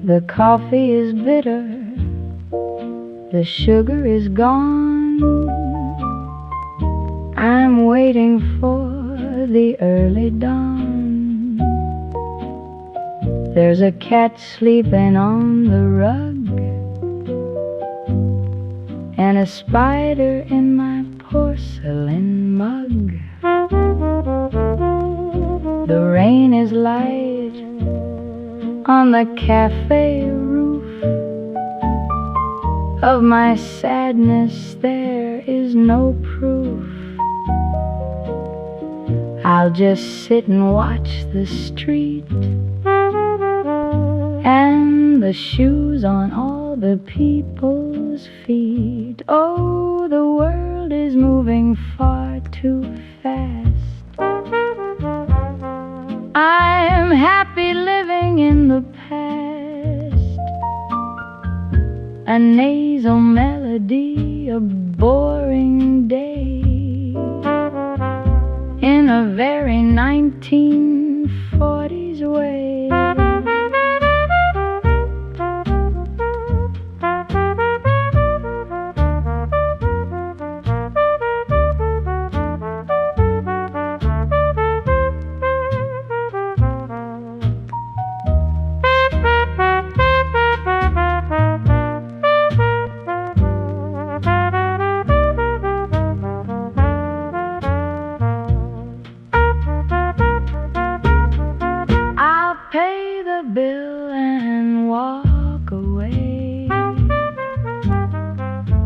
The coffee is bitter, the sugar is gone. I'm waiting for the early dawn. There's a cat sleeping on the rug, and a spider in my porcelain mug. The rain is light on the cafe roof. Of my sadness there is no proof. I'll just sit and watch the street and the shoes on all the people's feet. Oh, the world is moving far too fast. I'm happy living in the past. A nasal melody, a boring day, in a very 1940s way. Bill and walk away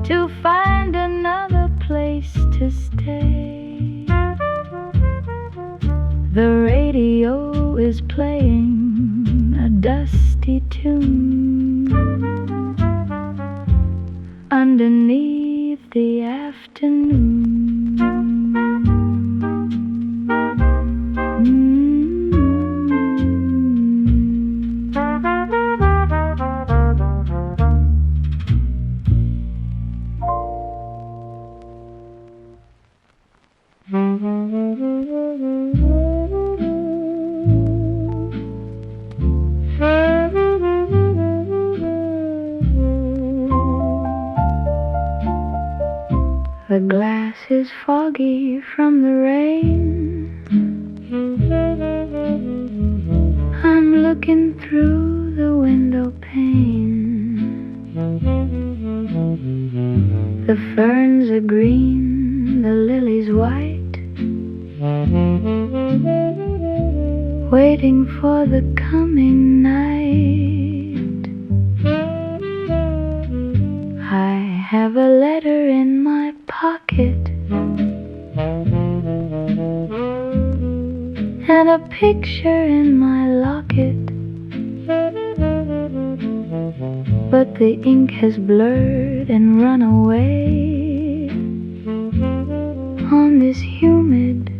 to find another place to stay. The radio is playing a dusty tune underneath the afternoon. The glass is foggy from the rain. I'm looking through the window pane. The ferns are green, the lilies white, waiting for the coming night. I have a letter in my pocket and a picture in my locket, but the ink has blurred and run away on this humid,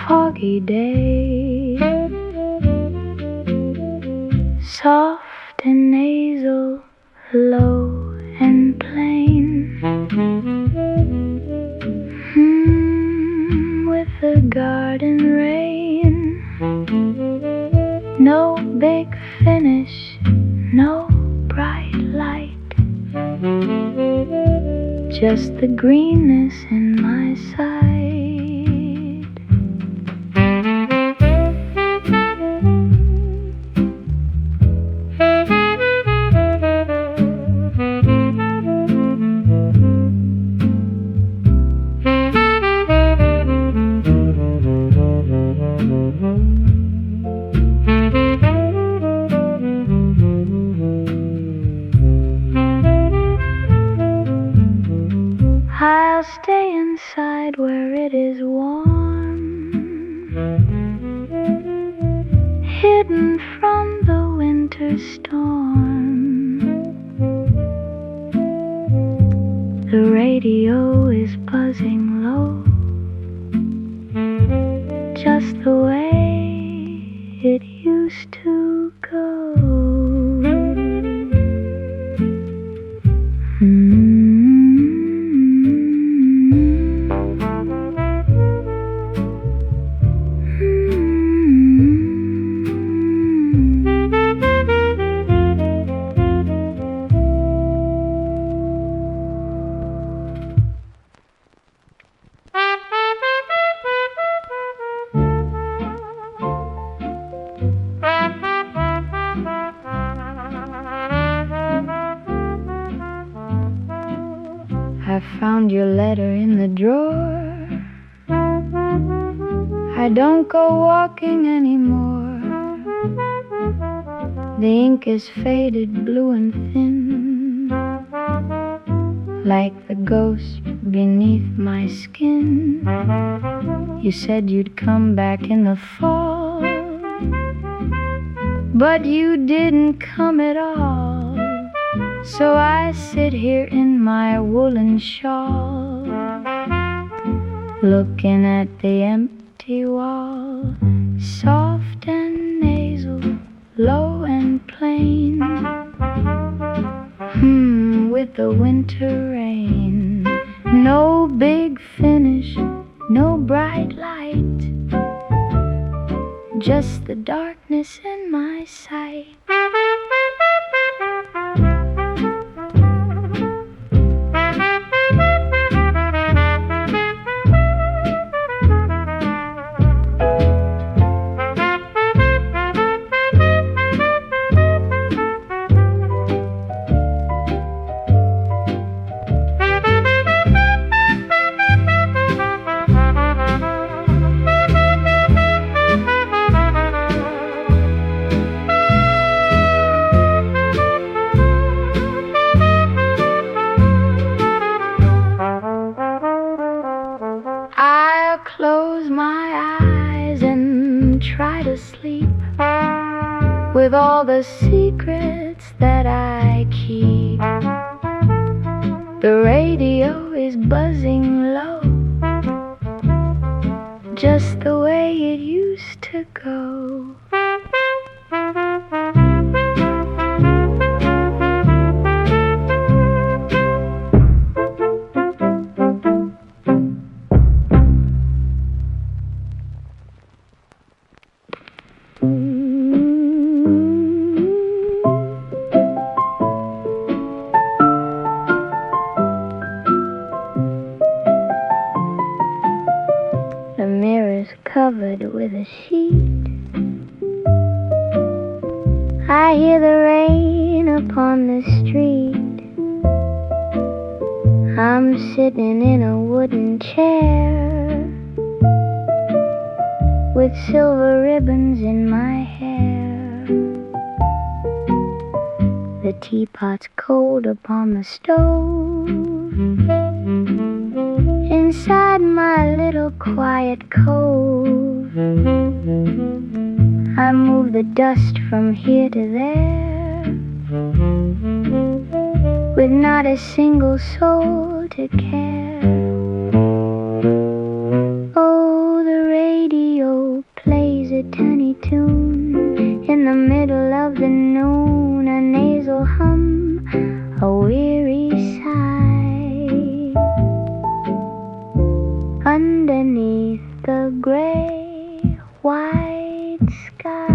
foggy day. Soft and nasal, low and plain, with the garden rain. No big finish, no bright light, just the greenness in my side. I'll stay inside where it is warm, hidden from the winter storm. The radio is buzzing low, just the way it used to go. found your letter in the drawer. I don't go walking anymore. The ink is faded blue and thin, like the ghost beneath my skin. You said you'd come back in the fall, but you didn't come at all. So I sit here in my woolen shawl, looking at the empty wall, soft and nasal, low and plain, with the winter rain. No big finish, no bright light, just the darkness in my sight. With all the secrets that I keep, the radio is buzzing low, just the way it used to go. Covered with a sheet, I hear the rain upon the street. I'm sitting in a wooden chair, with silver ribbons in my hair. The teapot's cold upon the stove, inside my little quiet cove. I move the dust from here to there, with not a single soul to care. Oh, the radio plays a tiny tune in the middle of the noon, a nasal hum, a weary sigh, underneath the gray, white sky.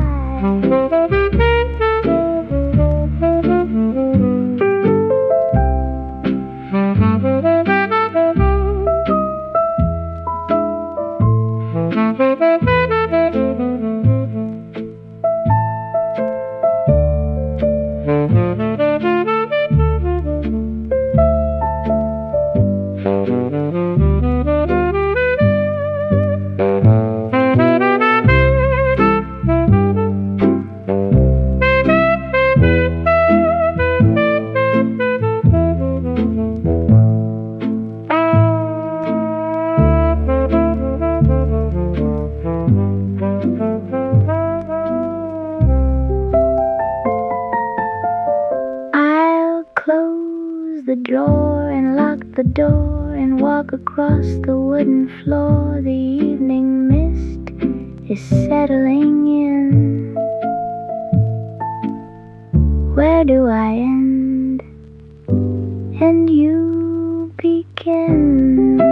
The door and walk across the wooden floor. The evening mist is settling in. Where do I end and you begin?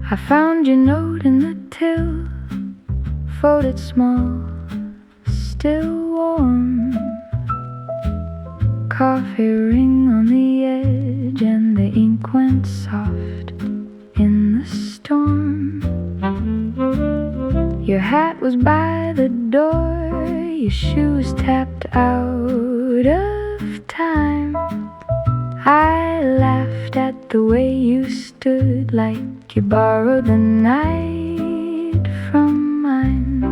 I found your until folded small, still warm. Coffee ring on the edge and the ink went soft in the storm. Your hat was by the door, your shoes tapped out of time. I laughed at the way you stood, like you borrowed the night from mine.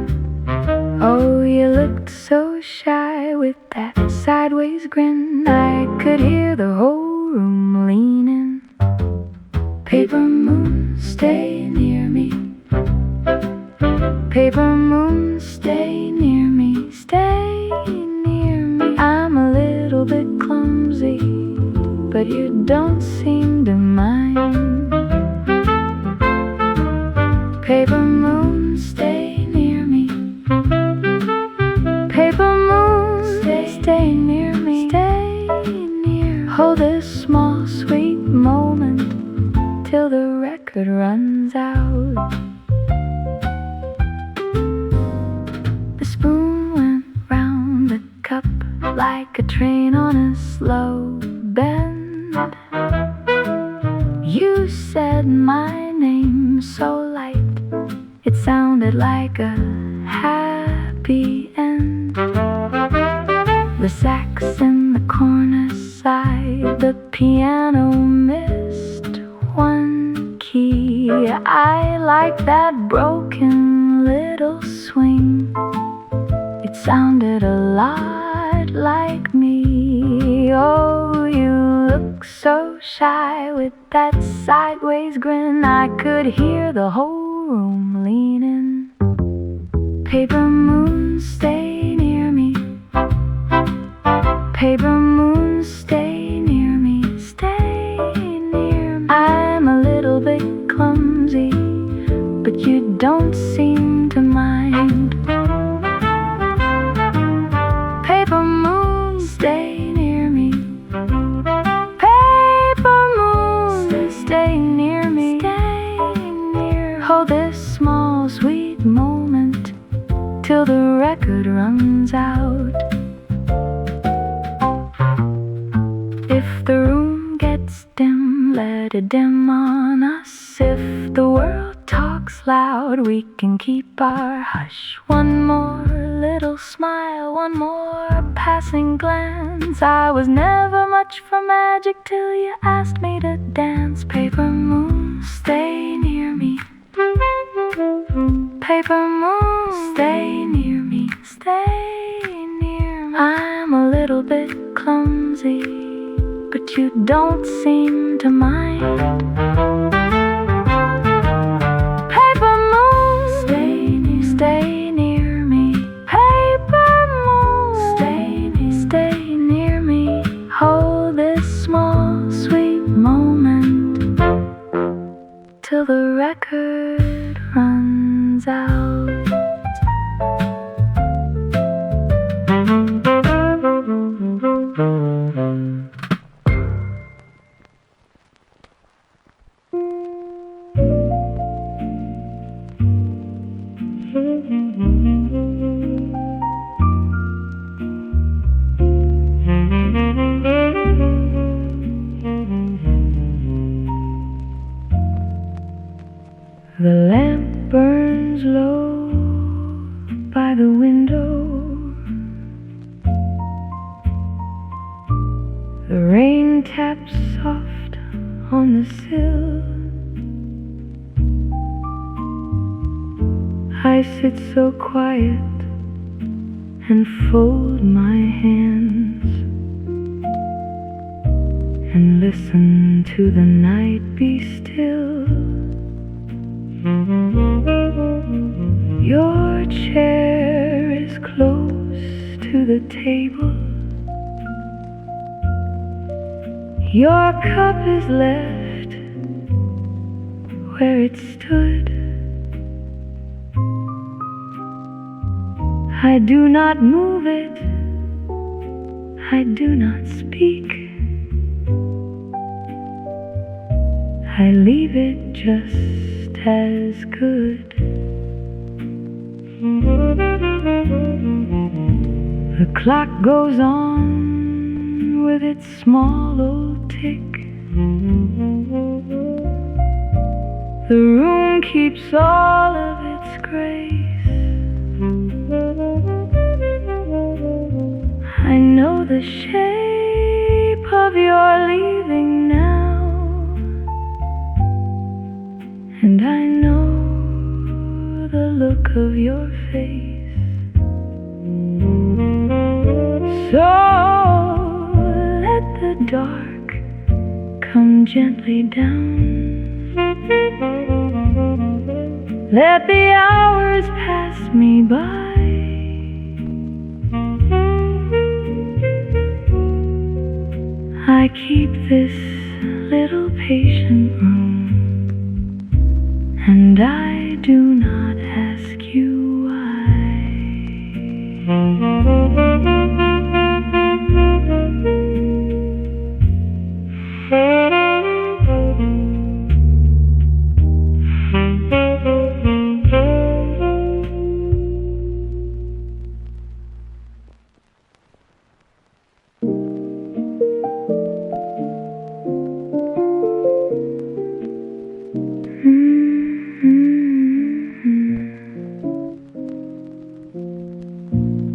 Oh, you looked so shy with that sideways grin. I could hear the whole room leaning. Paper moon, stay near me. Paper moon, stay near me. Stay near me. I'm a little bit clumsy, but you don't seem to mind. Paper moon, stay near me. Paper moon, stay near me. Stay near. Hold this small sweet moment till the record runs out. The spoon went round the cup like a train on a slow bend. You said my name so light, it sounded like a happy end. The sax in the corner sighed, the piano missed one key. I like that broken little swing, it sounded a lot like me. Oh, you look so shy with that sideways grin. I could hear the whole room leaning. Paper moon, stay near me. Paper moon, stay near me. Stay near me. I'm a little bit clumsy, but you don't seem to mind. Paper moon, stay near me. Paper moon, stay near me. Stay near. Hold this small sweet moment till the record runs out. If the room gets dim, let it dim on us. If the world talks loud, we can keep our hush. One more little smile, one more passing glance. I was never much for magic till you asked me to dance. Paper moon, stay near me. Paper moon, stay near me. Stay near me. I'm a little bit clumsy, but you don't seem to mind. Paper moon, stay near me. Paper moon, stay near me. Hold this small sweet moment till the record runs out. The lamp burns low by the window. The rain taps soft on the sill. I sit so quiet and fold my hands and listen to the night be still. Your chair is close to the table. Your cup is left where it stood. I do not move it, I do not speak. I leave it just as good. The clock goes on with its small old tick. The room keeps all of its grace. I know the shape of your leaving now, and I know the look of your face. So let the dark come gently down. Let the hours pass me by. I keep this little patient room, and I do not ask you why.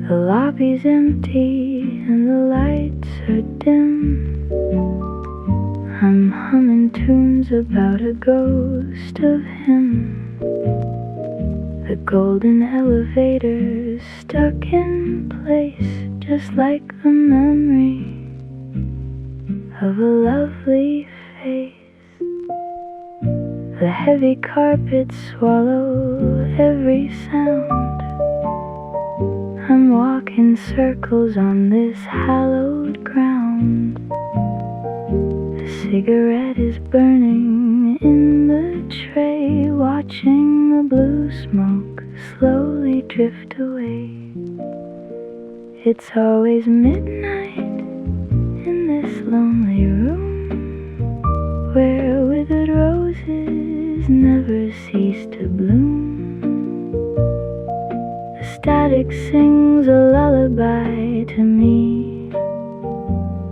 The lobby's empty and the lights are dim. I'm humming tunes about a ghost of him. The golden elevator's stuck in place, just like the memory of a lovely face. The heavy carpets swallow every sound. I'm walking circles on this hallowed ground. A cigarette is burning in the tray, watching the blue smoke slowly drift away. It's always midnight in this lonely room, where withered roses never cease to bloom. The static sings a lullaby to me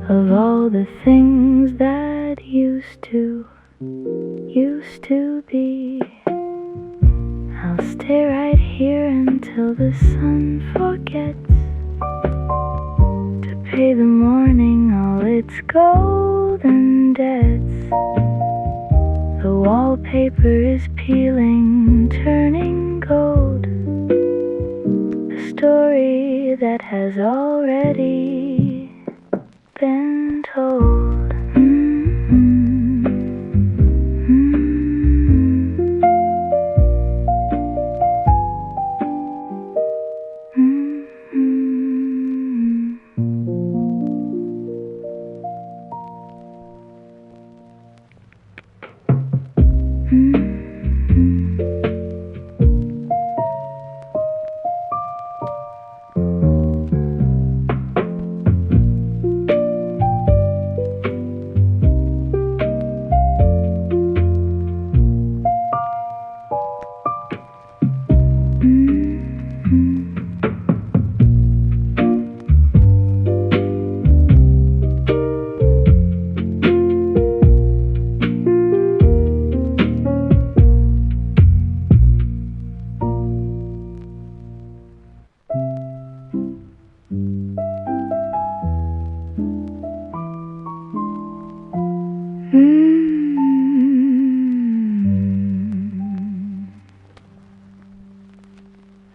of all the things that used to be. I'll stay right here until the sun forgets to pay the morning all its golden debts. The wallpaper is peeling, turning gold. A story that has already been told.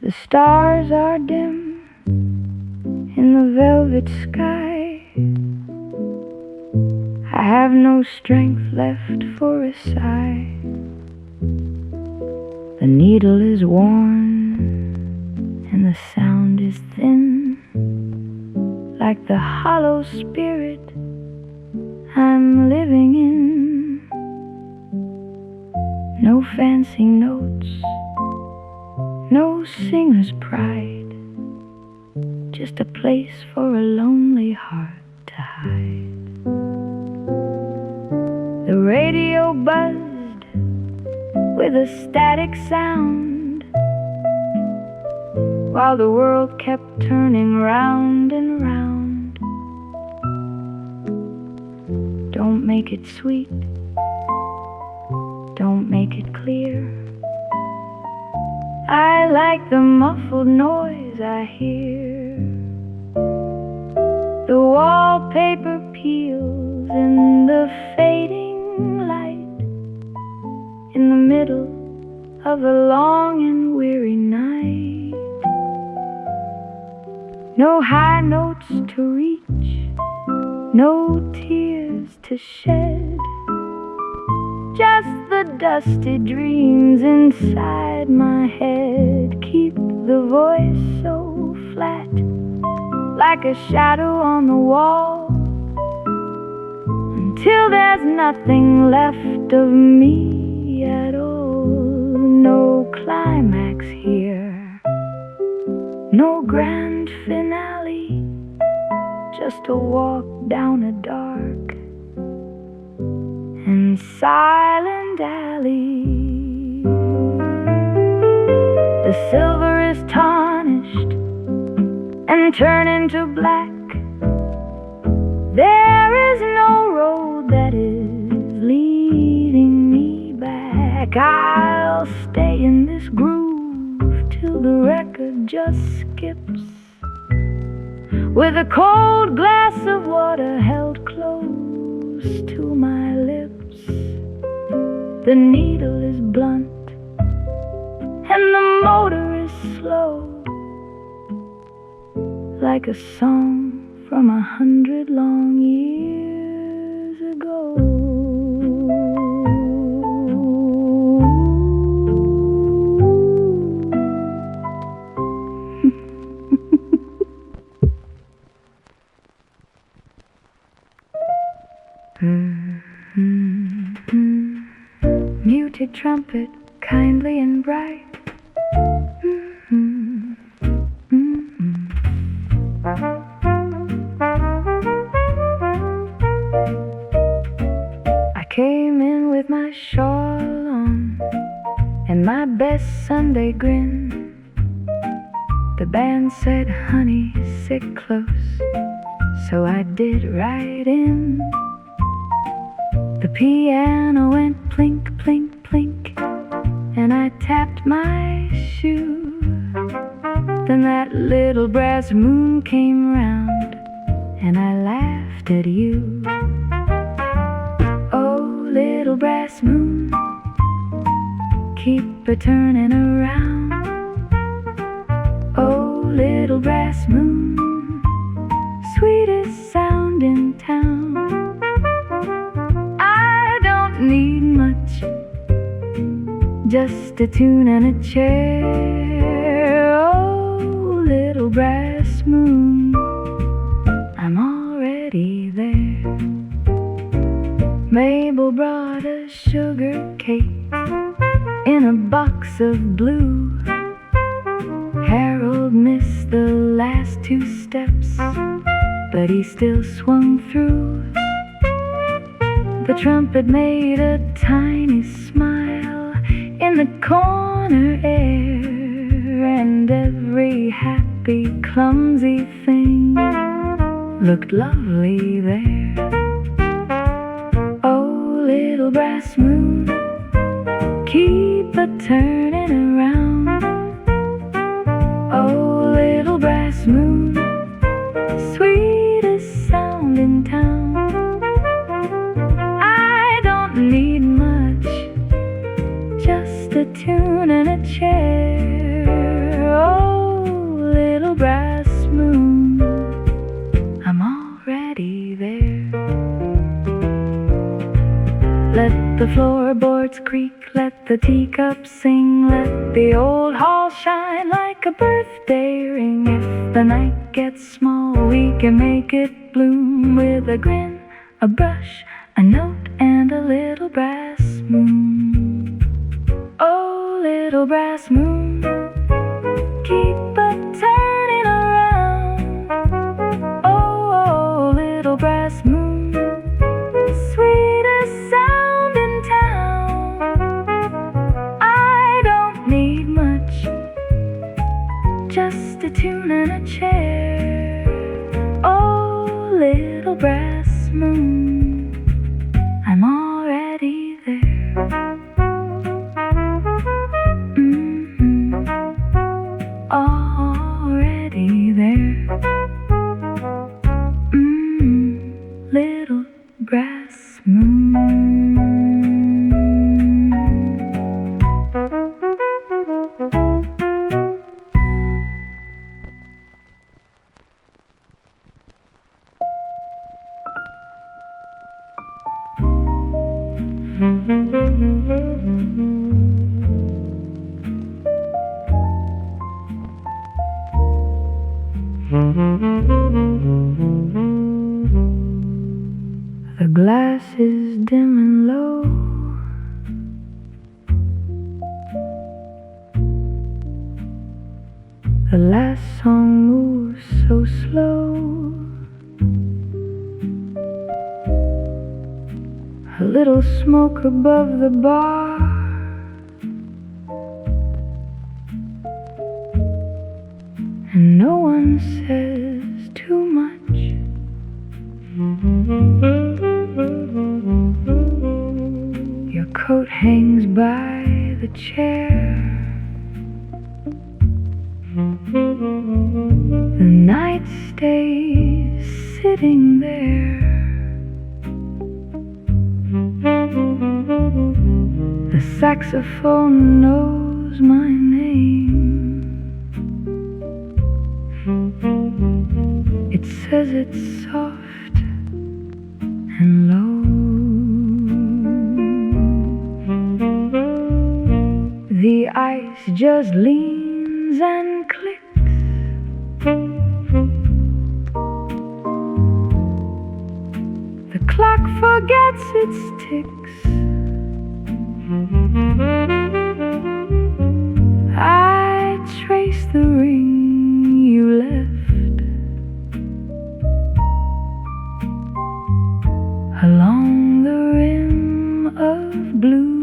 The stars are dim in the velvet sky. I have no strength left for a sigh. The needle is worn and the sound is thin, like the hollow spirit I'm living in. No fancy notes, no singer's pride, just a place for a lonely heart to hide. The radio buzzed with a static sound while the world kept turning round and round. Don't make it sweet, don't make it clear. I like the muffled noise I hear. The wallpaper peels in the fading light, in the middle of a long and weary night. No high notes to reach, no tears to shed, just the dusty dreams inside my head. Keep the voice so flat, like a shadow on the wall, until there's nothing left of me at all. No climax here, no grand finale, just a walk down a dark and silent alley. The silver is tarnished and turning to black. There is no road that is leading me back. I'll stay in this groove till the record just skips, with a cold glass of water held close to my lips. The needle is blunt and the motor is slow, like a song from 100 long years ago. Muted trumpet, kindly and bright. I came in with my shawl on and my best Sunday grin. The band said, honey, sit close, so I did right in. The piano went plink, plink, plink, and I tapped my shoe. Then that little brass moon came round, and I laughed at you. Oh, little brass moon, keep a-turning around. Oh, little brass moon, sweetest sound in town. Need much, just a tune and a chair. Oh, little brass moon, I'm already there. Mabel brought a sugar cake in a box of blue. Harold missed the last two steps, but he still swung through. The trumpet made a tiny smile in the corner air, and every happy, clumsy thing looked lovely there. Oh, little brass moon, keep a-turning around. Oh, little brass moon, sweetest sound in town. Need much, just a tune and a chair. Oh, little brass moon, I'm already there. Let the floorboards creak, let the teacups sing, let the old hall shine like a birthday ring. If the night gets small, we can make it bloom with a grin, a brush, a note, and a little brass moon. Oh, little brass moon, keep a-turning around. Oh, little brass moon, sweetest sound in town. I don't need much, just a tune and a chair. Oh, little brass moon, I'm already there. Already there. Little brass moon. The glass is dim and low. The last song moves so slow. A little smoke above the bar. And no one says too much. Your coat hangs by the chair. The night stays sitting there. The saxophone knows my name. It says it's soft and low. The ice just leans and clicks. The clock forgets its ticks. I trace the ring you left along the rim of blue.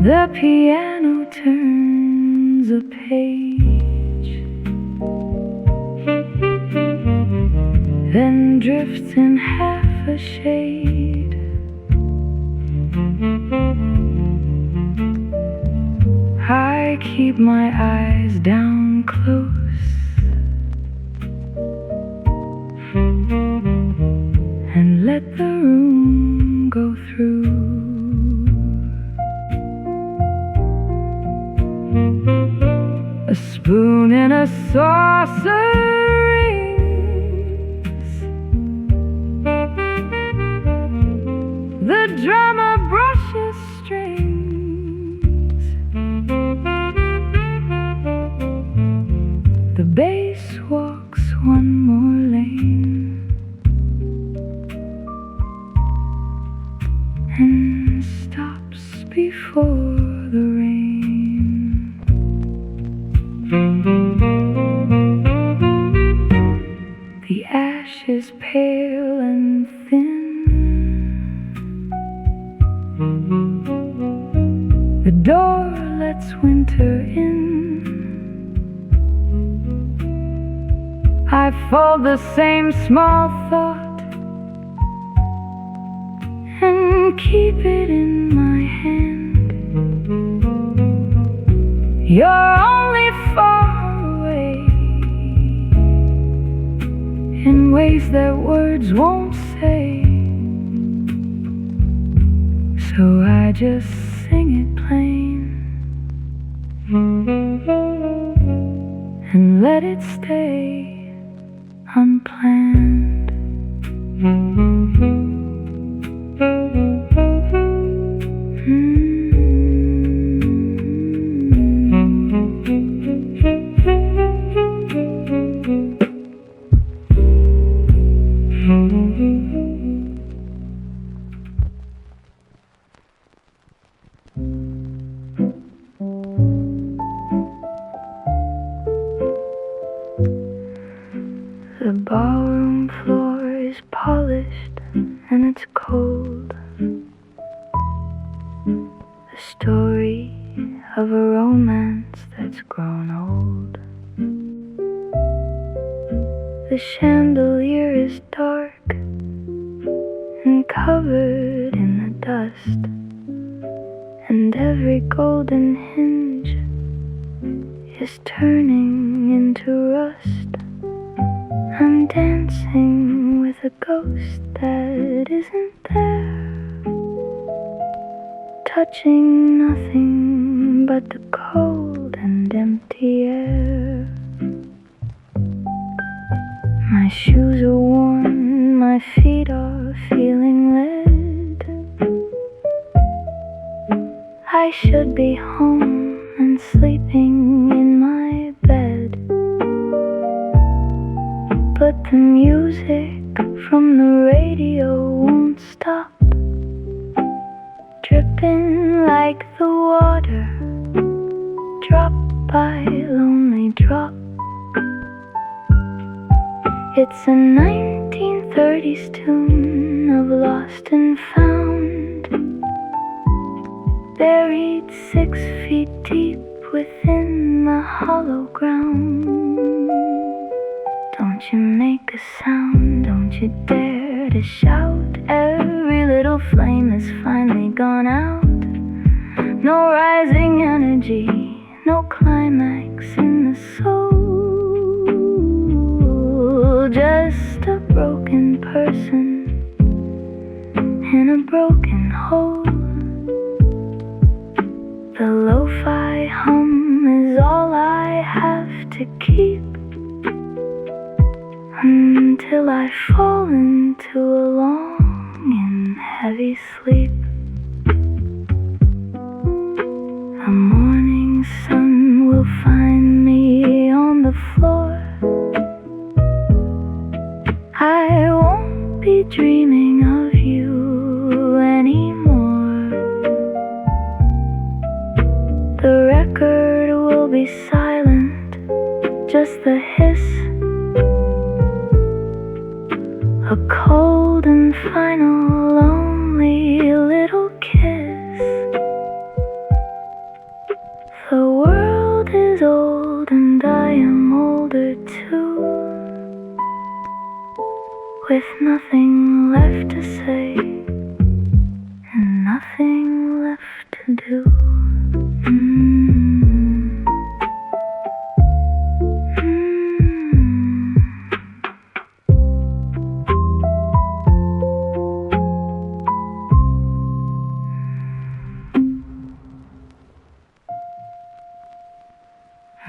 The piano turns a page, then drifts in half a shade. I keep my eyes down close and let the room go through. A spoon in a saucer rings. The drummer brushes strings. The bass walks one more lane and stops before the rain. The ash is pale and thin. The door lets winter in. I fold the same small thought and keep it in my hand. You're only far away in ways that words won't say. So I just sing it plain and let it stay unplanned. The ballroom floor is polished and it's cold. The story of a romance that's grown old. The chandelier is dark and covered in the dust, and every golden hinge is turning into rust. I'm dancing with a ghost that isn't there, touching nothing but the cold and empty air. My shoes are worn, my feet are feeling lead. I should be home and sleeping in my bed, but the music from the radio won't stop, dripping like the water, drop by lonely drop. It's a 1930s tune of lost and found, buried 6 feet deep within the hollow ground. Don't you make a sound, don't you dare to shout. Every little flame has finally gone out. No rising energy, no climax in the soul. Just a broken person in a broken hole. The lo-fi hum is all I have to keep until I fall into a long and heavy sleep. The morning sun will find me on the floor. I won't be dreaming of you anymore. The record will be silent, just the hiss, a cold and final lonely little kiss. The world is old and I am older too, with nothing left to say and nothing left to do.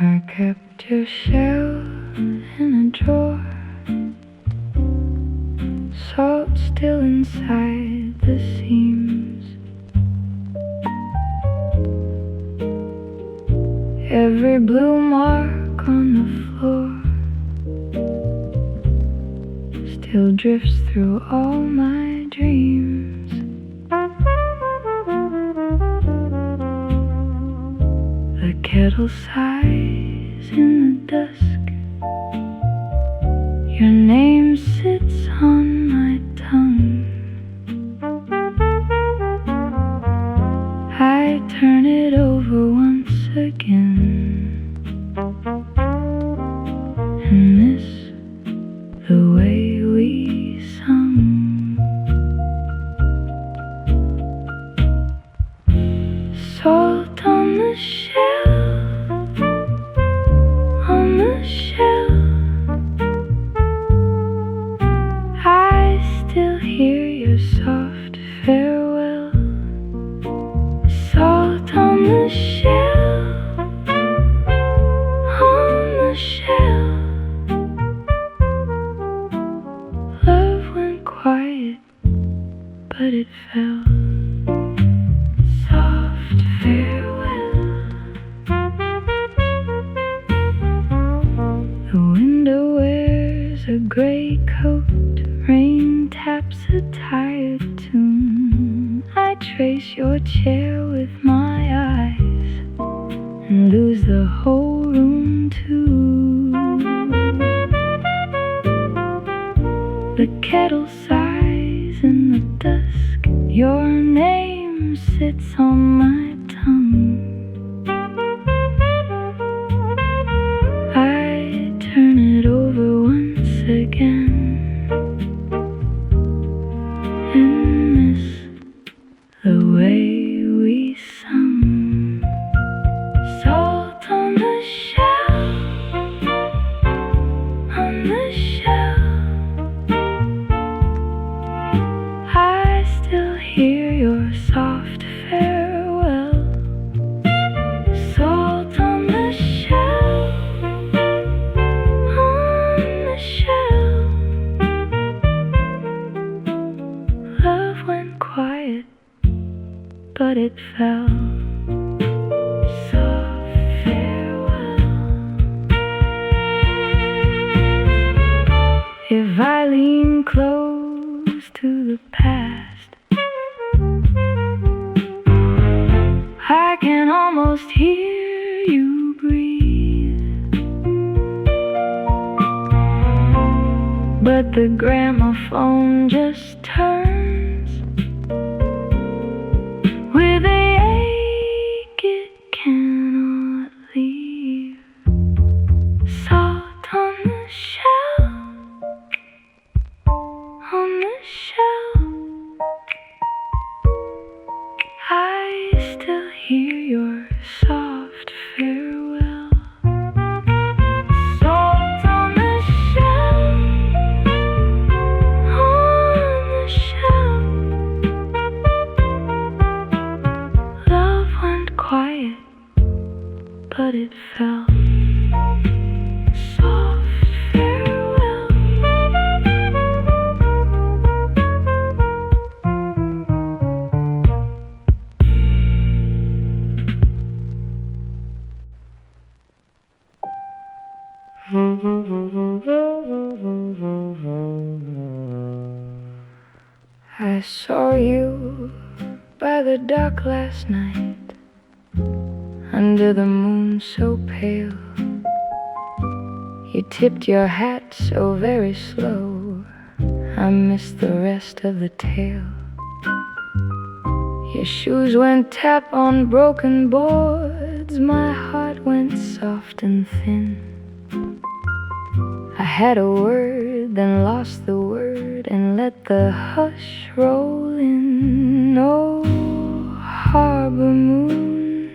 I kept your shell in a drawer, salt still inside the seams. Every blue mark on the floor still drifts through all my dreams. The kettle sighs in the dusk, your name sits on my tongue. I turn it over once again and miss the way we sung. Salt on the shelf, on the shelf. I still hear your soft farewell. Salt on the shelf, on the shelf. Love went quiet, but it fell. Soft farewell. The window wears a gray coat, rain taps a tired tune. I trace your chair with my eyes and lose the whole room too. The kettle sighs in the dusk, your name sits on my tongue. if I lean close to the past. I can almost hear you breathe, but the gramophone just turns with a ache it cannot leave. Salt on the shelf, on the shelf, I still hear your soft farewell. Salt on the shelf, on the shelf. Love went quiet, but it fell. Soft farewell. I saw you by the dock last night, under the moon so pale. You tipped your hat so very slow, I missed the rest of the tale. Your shoes went tap on broken boards, my heart went soft and thin. I had a word, then lost the word, and let the hush roll in. Oh, harbor moon,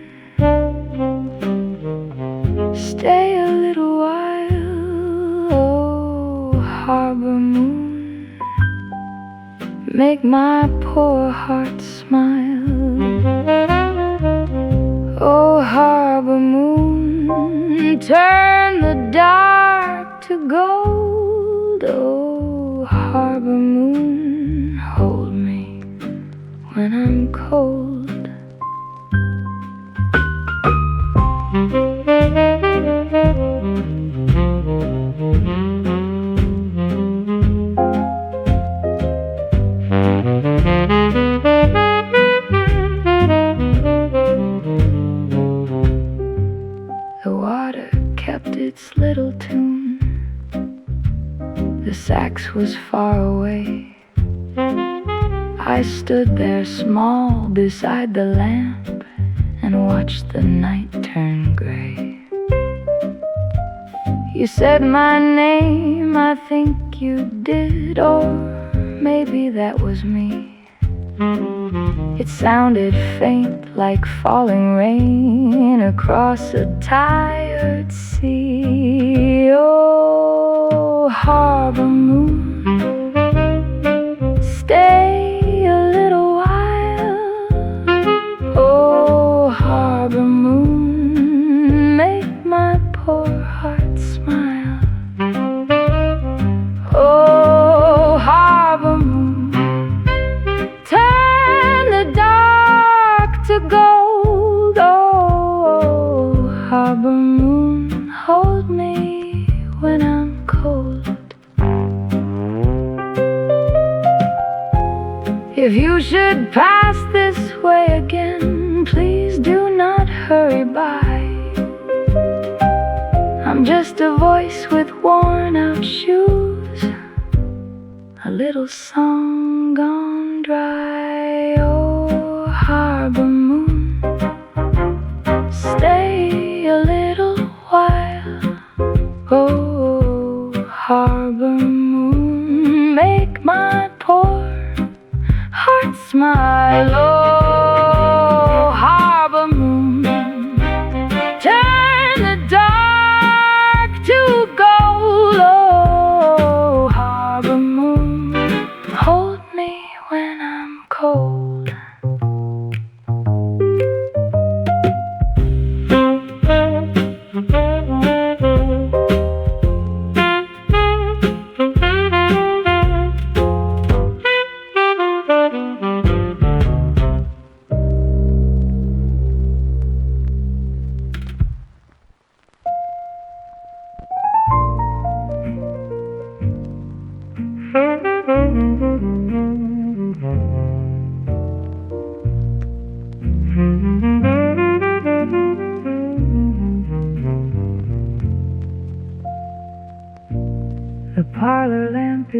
stay a little while. Oh, harbor moon, make my poor heart smile. Oh, harbor moon, turn the dark to gold. Oh, harbor moon, hold me when I'm cold. The water kept its little tune, the sax was far away. I stood there small beside the lamp and watched the night turn gray. You said my name, I think you did, or maybe that was me. It sounded faint like falling rain across a tired sea. Oh, harbor moon, stay a little while. Oh, harbor moon, make my poor heart smile. Oh, harbor moon, turn the dark to gold. Oh, harbor moon, hold me when I'm cold. If you should pass this way again, please do not hurry by. I'm just a voice with worn out shoes, a little song gone dry. Oh, harbor moon, stay a little while. Oh, harbor moon, make my poor heart smile. Oh, harbor moon, turn the dark to gold. Oh, harbor moon, hold me when I'm cold.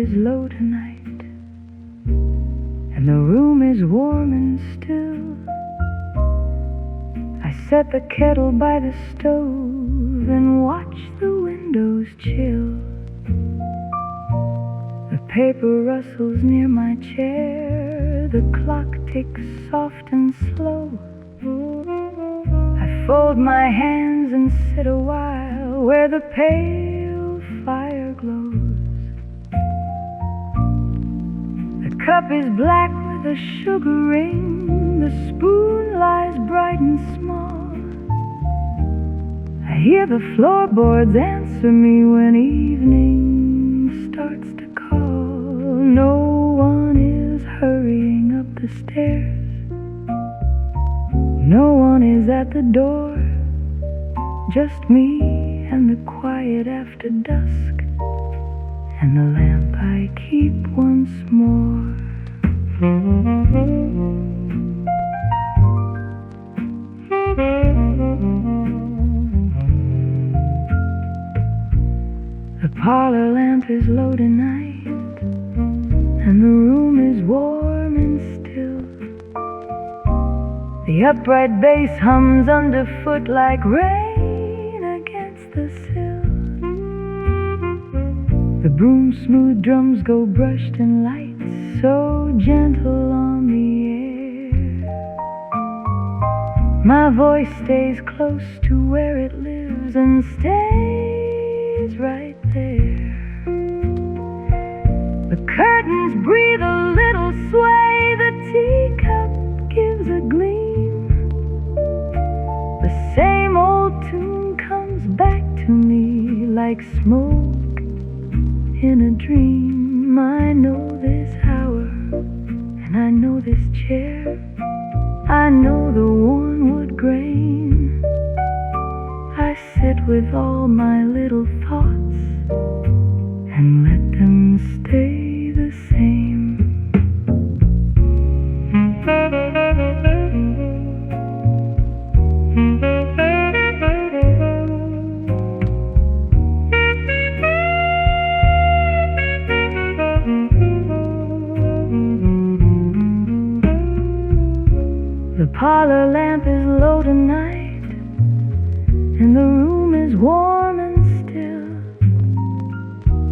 is low tonight, and the room is warm and still. I set the kettle by the stove and watch the windows chill. The paper rustles near my chair, the clock ticks soft and slow. I fold my hands and sit a while where the pale fire glows. The cup is black with a sugar ring, the spoon lies bright and small. I hear the floorboards answer me when evening starts to call. No one is hurrying up the stairs, no one is at the door, just me and the quiet after dusk, and the lamp I keep once more. The parlor lamp is low tonight, and the room is warm and still. The upright bass hums underfoot like rain against the sill. The broom's smooth drums go brushed and light, so gentle on the air. My voice stays close to where it lives and stays right there. The curtains breathe a little sway, the teacup gives a gleam. The same old tune comes back to me like smoke in a dream. I know this hour, and I know this chair, I know the wormwood grain. I sit with all my little thoughts and let them stay the same. The parlor lamp is low tonight, and the room is warm and still.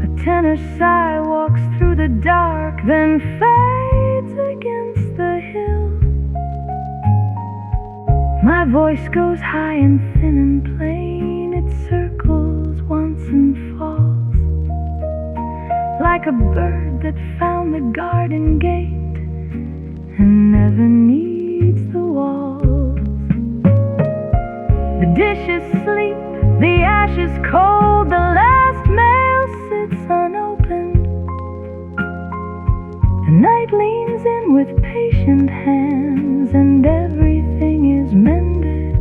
A tenor sigh walks through the dark, then fades against the hill. My voice goes high and thin and plain, it circles once and falls, like a bird that found the garden gate and never needs the walls. The dishes sleep, the ashes cold, the last mail sits unopened. The night leans in with patient hands, and everything is mended.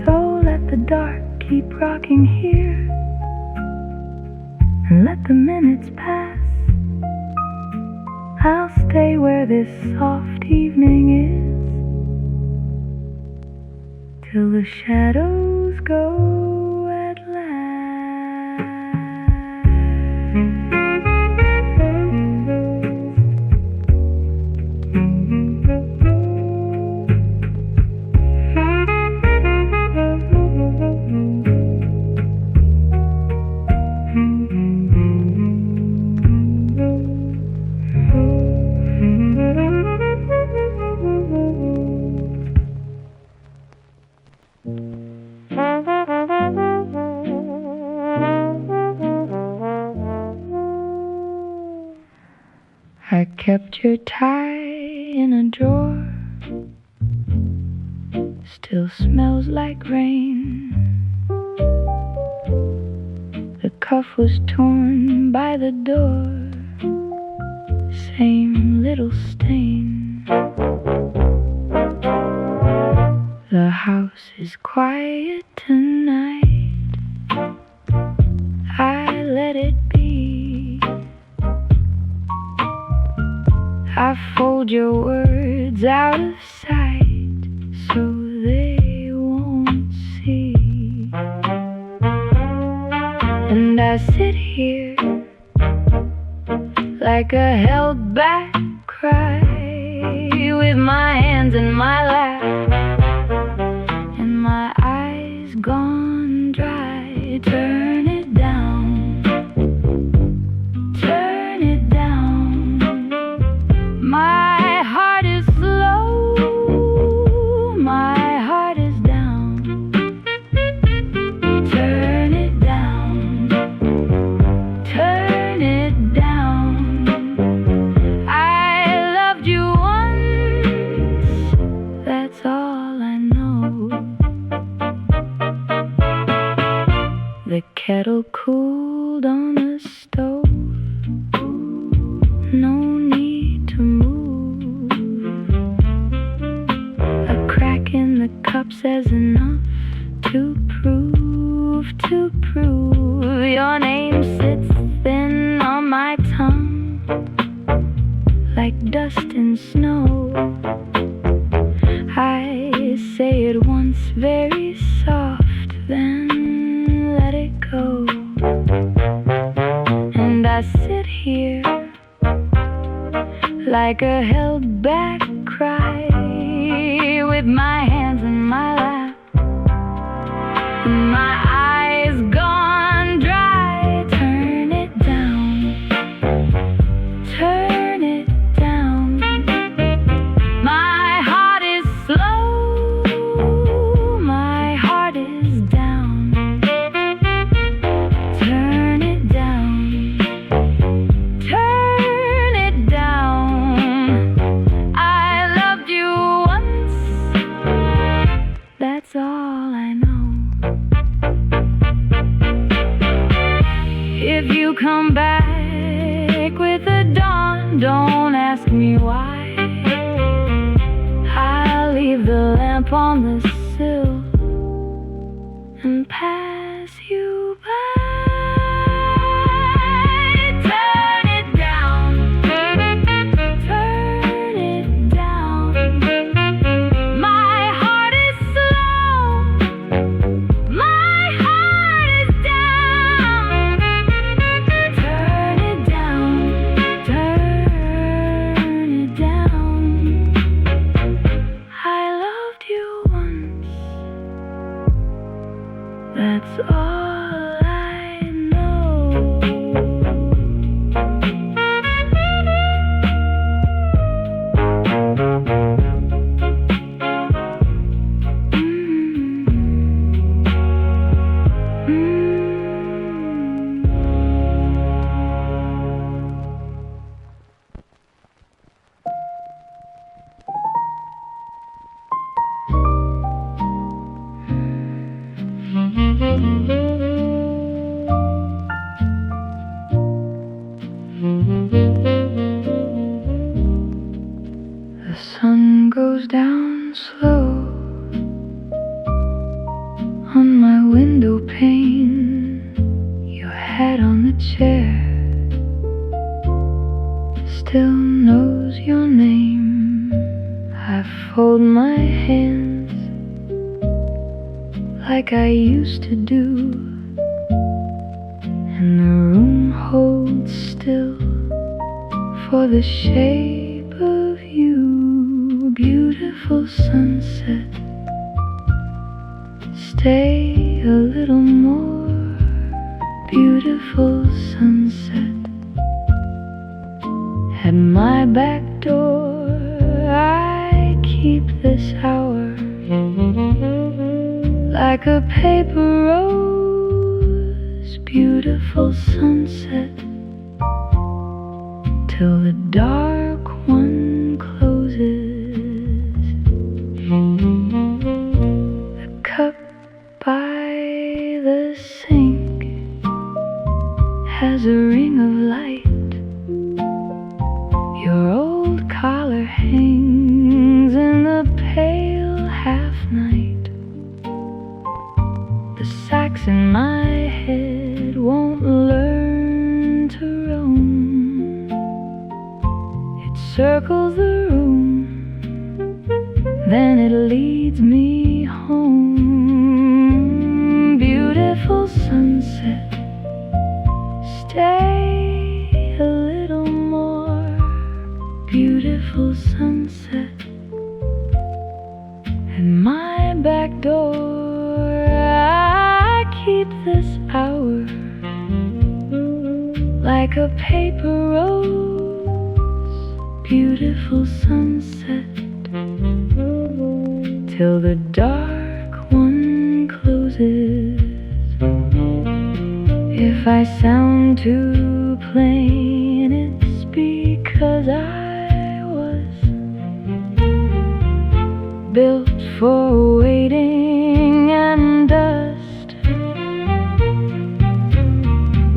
So let the dark keep rocking here, and let the minutes pass. I'll stay where this soft evening is, till the shadows go at last. I kept your tie in a drawer, still smells like rain. The cuff was torn by the door, same little stain. The house is quiet tonight, I let it be. I fold your words out of sight so they won't see. And I sit here like a held back cry, with my hands in my lap and my eyes gone dry. Turn it down, turn it down. My heart is slow, my heart is down. Turn it down, turn it down. I loved you once, that's all I know. The kettle cooled on the stove, no need to move. A crack in the cup says enough to prove your name sits thin on my tongue, like dust and snow. I say it once very soft, then let it go. And I sit here like a held back cry, with my hands in my lap and my eyes gone dry. Turn it down, turn it down. My heart is slow, my heart is down. Turn it down, turn it down. I loved you once, that's all I know. If you come back with the dawn, don't ask me why. I'll leave the lamp on the sill and pass you by. Turn it down, turn it down. My heart is slow, my heart is down. Turn it down, turn it down. I loved you once, that's all I know. The sun goes down slow on my window pane. Your hat on the chair still knows your name. I fold my hands like I used to do, and the room holds still for the shape of you. Beautiful sunset, stay a little more. Beautiful sunset, at my back door I keep this hour like a paper rose. Beautiful sunset, till the dark one closes. The cup by the sink has a ring of light. Your old collar hangs in the pale half night. The sax in my head won't learn to roam. It circles the room, then it leads me home. Beautiful sunset, stay a little more. back door, I keep this hour like a paper rose, beautiful sunset, till the dark one closes. If I sound too plain, it's because I was built for waiting and dust.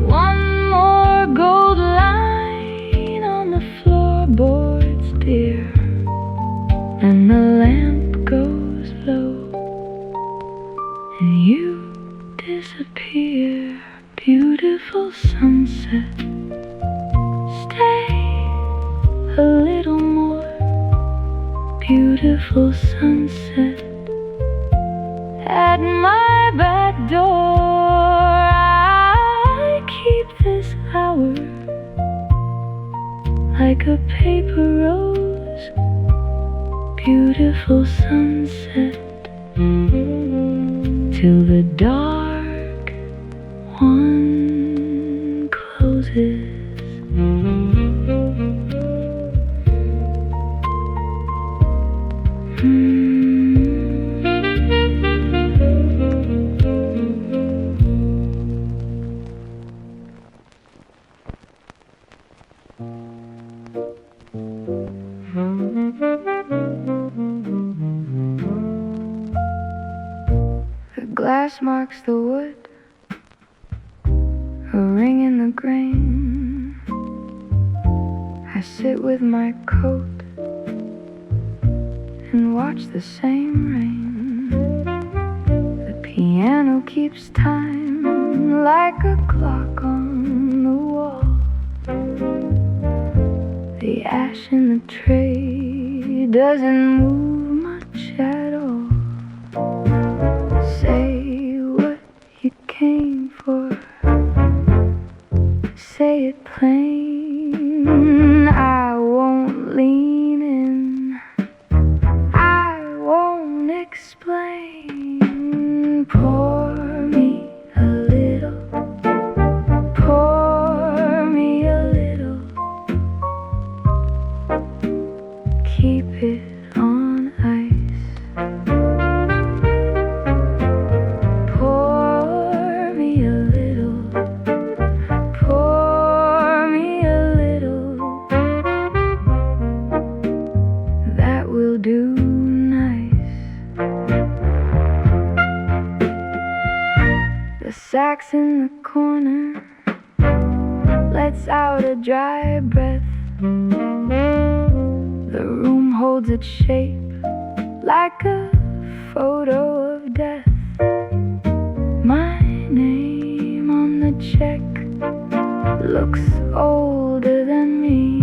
One more gold line on the floorboards, dear, and the lamp goes low, and you disappear. Beautiful sunset, stay a little more. Beautiful sunset, at my back door, I keep this hour like a paper rose. Beautiful sunset, till the dark one closes. The glass marks the wood, a ring in the grain. I sit with my coat and watch the same rain. The piano keeps time like a clock on the wall. The ash in the tray doesn't move much at all. Say what you came for, say it plain. I won't lean in, I won't explain. Pour me a little, pour me a little. Keep it on ice. Pour me a little, pour me a little. That will do nice. The sax in the corner lets out a dry breath. The room holds its shape like a photo of death. My name on the check looks older than me.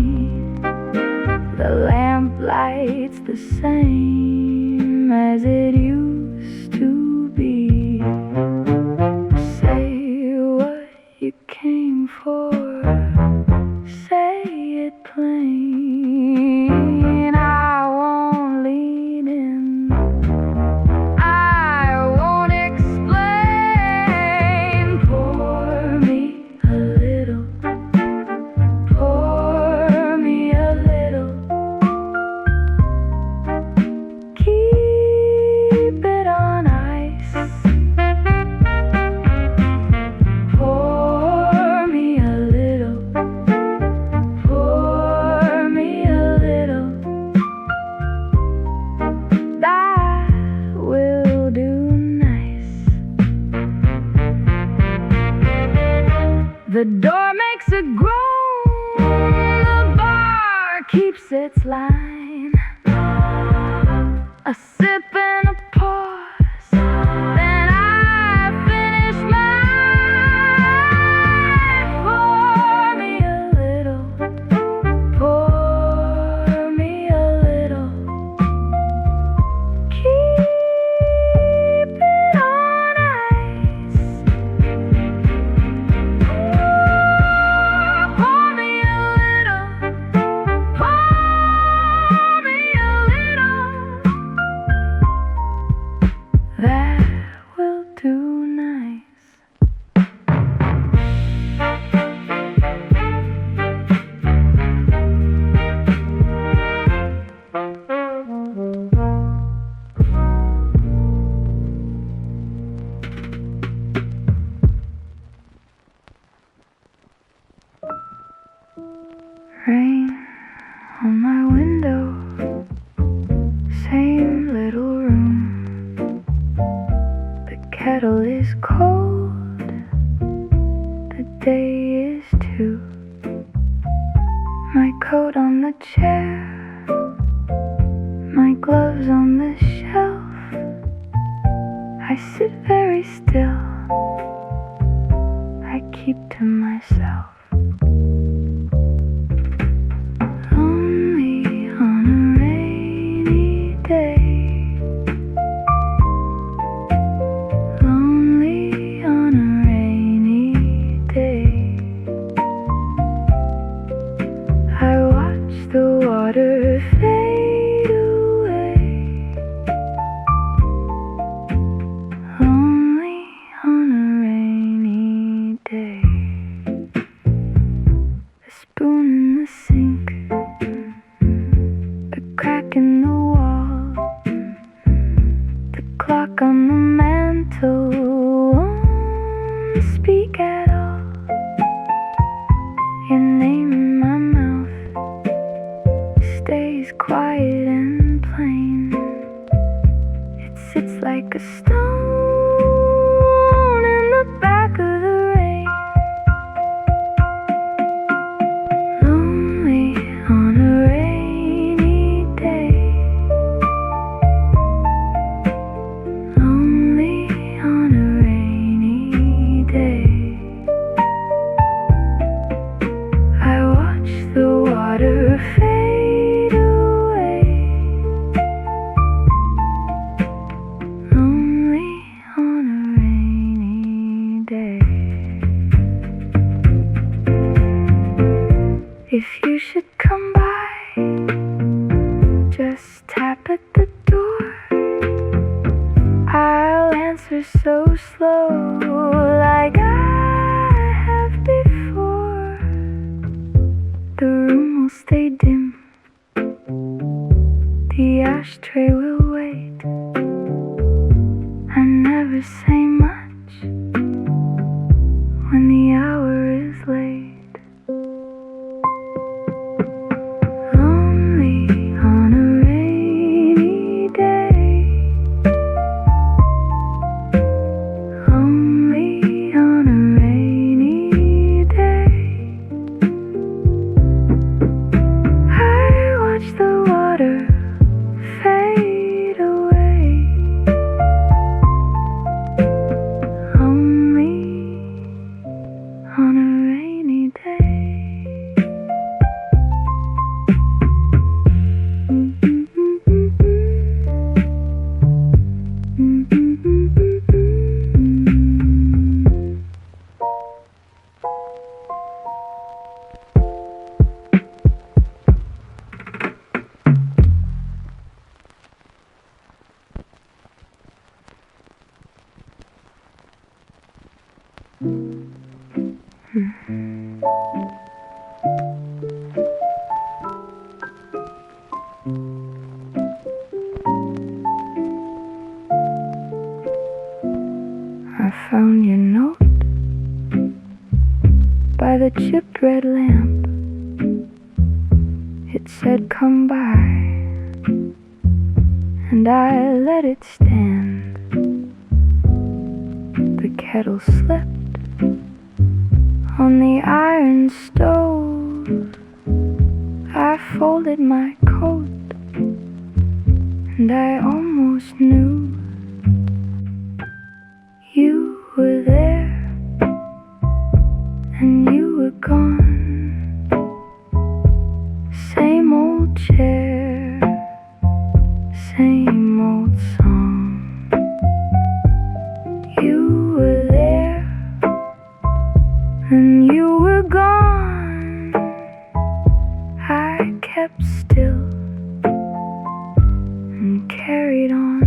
The lamp lights the same as it used to be. Say what you came for, say it plain. I won't lean in, I won't explain. Pour me a little, pour me a little. Keep it on ice. Pour me a little, pour me a little. That will do nice. The door makes a groan, the bar keeps its line. A sip and a pause, then I finish mine. Pour me a little, pour me a little. Keep it on ice. Pour me a little, pour that will do nice. Rain on my window, same little room. The kettle is cold, the day is too. My coat on the chair, my gloves on the shelf. I sit very still, I keep to myself. Lonely on a rainy day, lonely on a rainy day. I watch the water fade away. Lonely on a rainy day. A spoon in the sink, a crack in the wall, the clock on the mantle won't speak at all. Your name in my mouth stays quiet and plain. It sits like a stone in the back of the rain. Lonely on a rainy day, lonely on a rainy day. I watch the water fade away. Lonely on a rainy day. If you should come by, just tap at the door. I'll answer so slow, like I have before. The room will stay dim, the ashtray will wait. I never say much when the hour is late. Lonely on a rainy day, lonely on a rainy day. I watch the water fade away. Lonely on a rainy day. I found your note by the chipped red lamp. It said come by, and I let it stand. The kettle slept on the iron stove. I folded my coat, and I almost knew you were there, and you were gone. Same old chair, same old song. You were there, and you were gone. I kept still and carried on.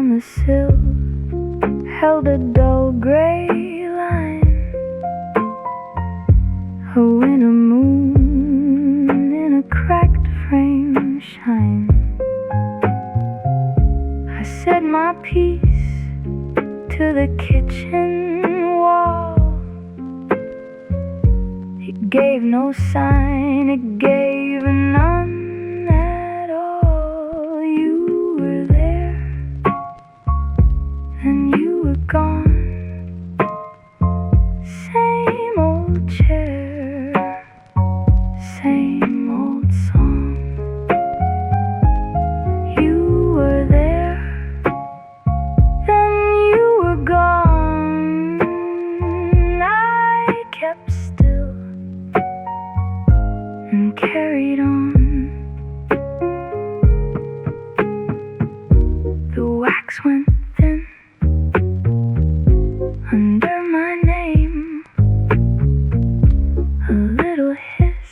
on the sill held a dull gray line, a winter moon in a cracked frame shine. I said my piece to the kitchen wall. It gave no sign, it gave none at all. You were there, and you were gone. Same old chair, same old song. You were there, then you were gone. I kept still and carried on. The wax went thin under my name. A little hiss,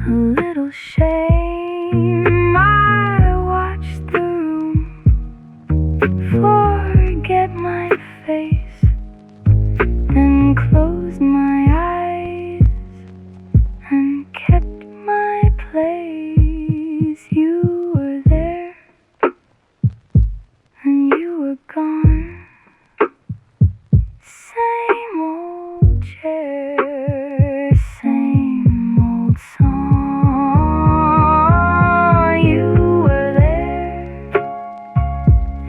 a little shame. I watched the room forget my face and closed my eyes and kept my place. You were there, and you were gone. Same old chair, same old song. You were there,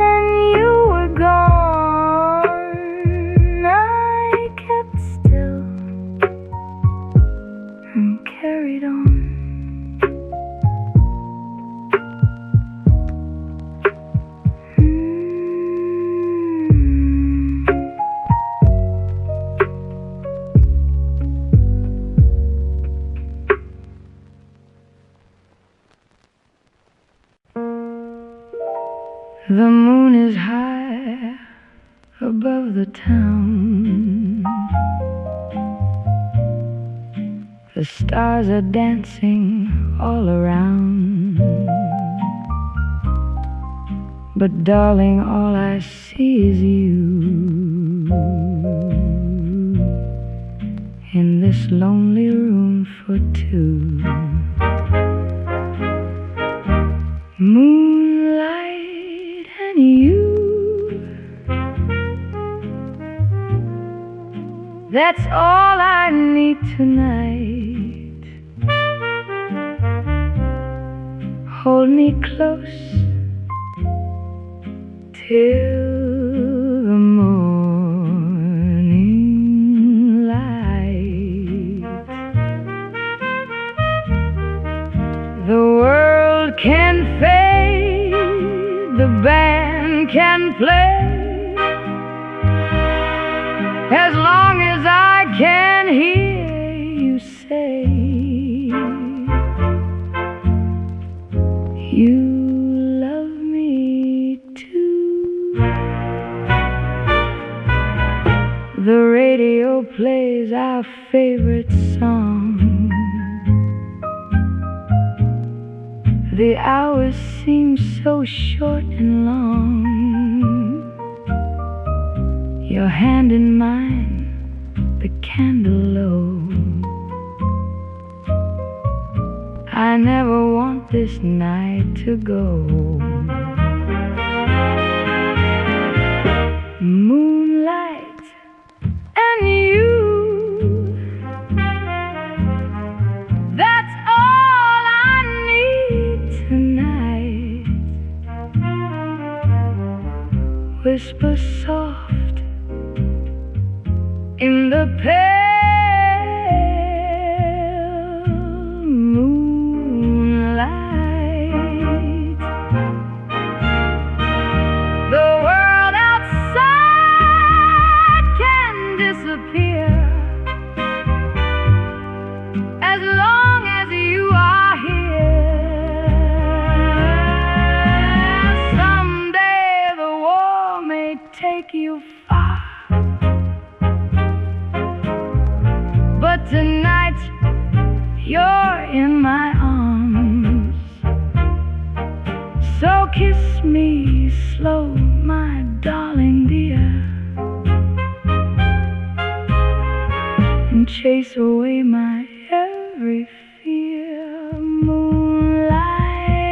and you were gone. I kept still and carried on. The moon is high above the town. The stars are dancing all around. But darling, all I see is you in this lonely room for two. Moonlight and you, that's all I need tonight. Hold me close till the morning light. The world can fade, the band can play, as long as I can hear you say you love me too. The radio plays our favorite song. The hours seem so short and long. Your hand in mine, the candle low. I never want this night to go. Moonlight and you, that's all I need tonight. Whisper soft in the pale moonlight. The world outside can disappear as long as you are here. Someday the war may take you kiss me slow, my darling dear, and chase away my every fear. Moonlight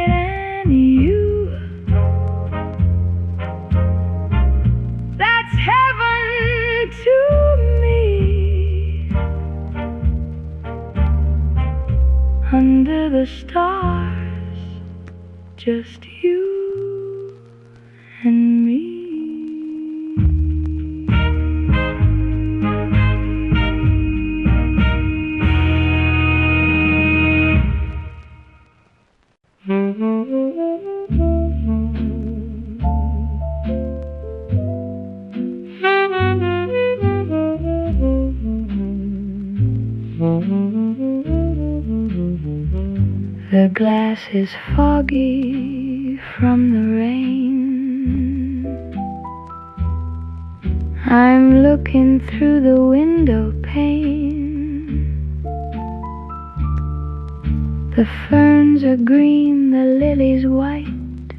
and you, that's heaven to me. Under the stars, just you and me. The glass is foggy from the rain. I'm looking through the window pane. The ferns are green, the lilies white,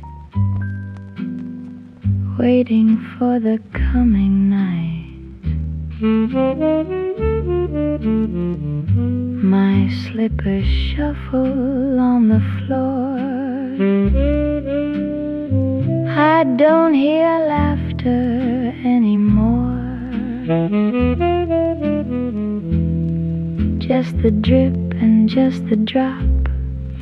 waiting for the coming night. My slippers shuffle on the floor. I don't hear laughter anymore. Just the drip and just the drop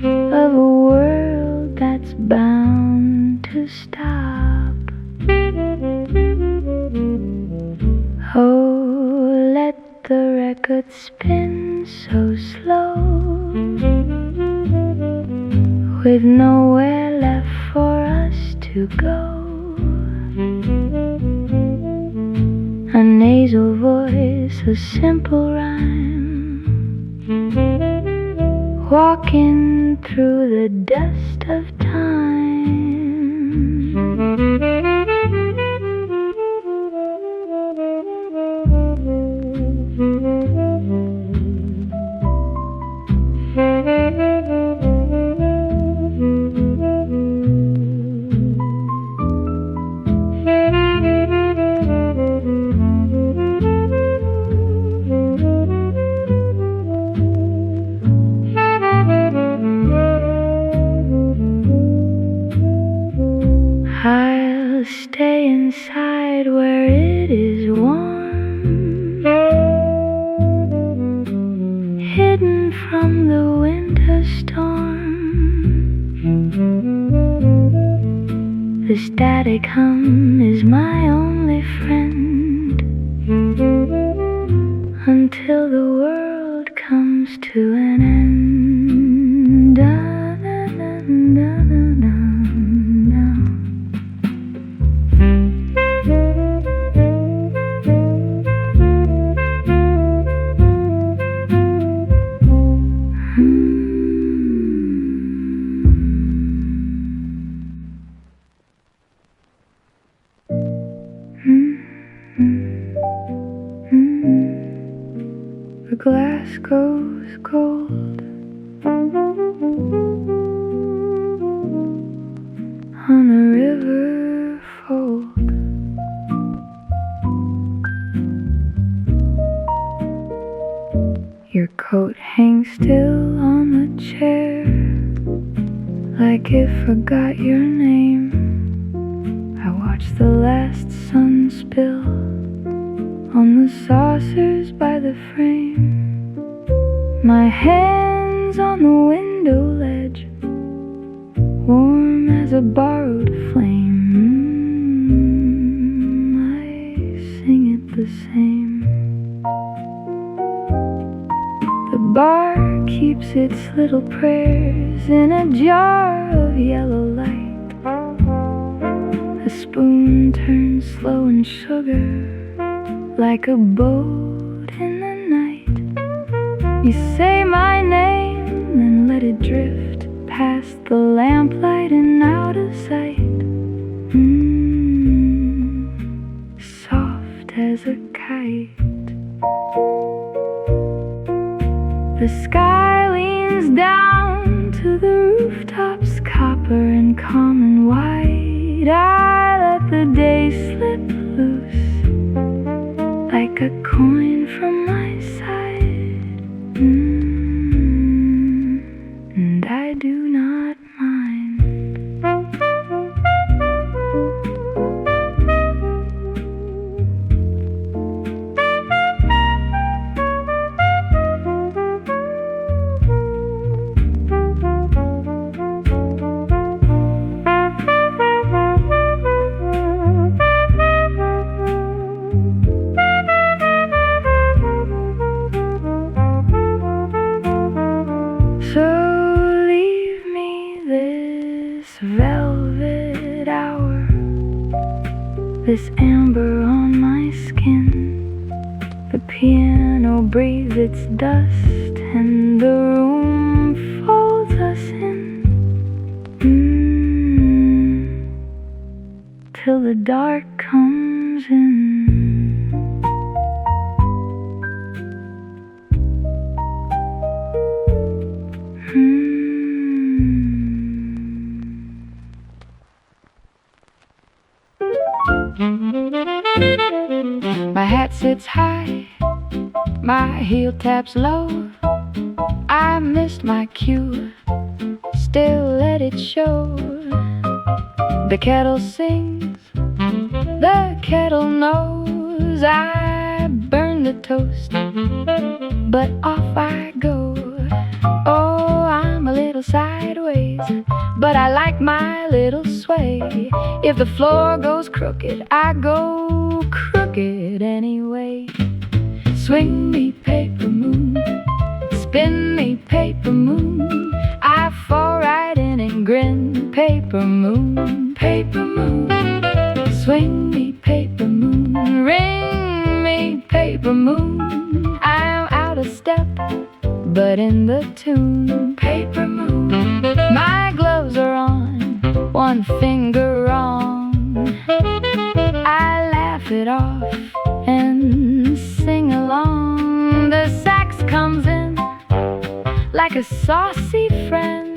of a world that's bound to stop. Oh, let the record spin so slow, with nowhere left for us to go. A nasal voice, a simple rhyme, walking through the dust of time. I'll stay inside where it is warm, hidden from the winter storm. The static hum is my only friend, until the world comes to an end. The glass goes cold on a river fold. Your coat hangs still on the chair, like it forgot your name. I watch the last sun spill on the saucers by the frame. My hands on the window ledge, warm as a borrowed flame. I sing it the same. The bar keeps its little prayers in a jar of yellow light. The spoon turns slow in sugar, like a boat in the night. You say my name, then let it drift past the lamplight and out of sight. Soft as a kite. The sky leans down to the rooftops, copper and calm and wide. night I let the day slip loose like a coin from my side, and I do not mind. So leave me this velvet hour, this amber on my skin. The piano breathes its dust and the room folds us in, till the dark comes in. My hat sits high, my heel taps low. I missed my cue, still let it show. The kettle sings, the kettle knows I burned the toast, but off I go. Oh, I'm a little sideways, but I like my little sway. If the floor goes crooked, I go crooked anyway. Swing me, paper moon, spin me, paper moon. I fall right in and grin, paper moon, paper moon. Swing me, paper moon, ring me, paper moon. I'm out of step, but in the tune, paper moon. My gloves are on, one finger wrong. I laugh it off and sing along. The sax comes in like a saucy friend.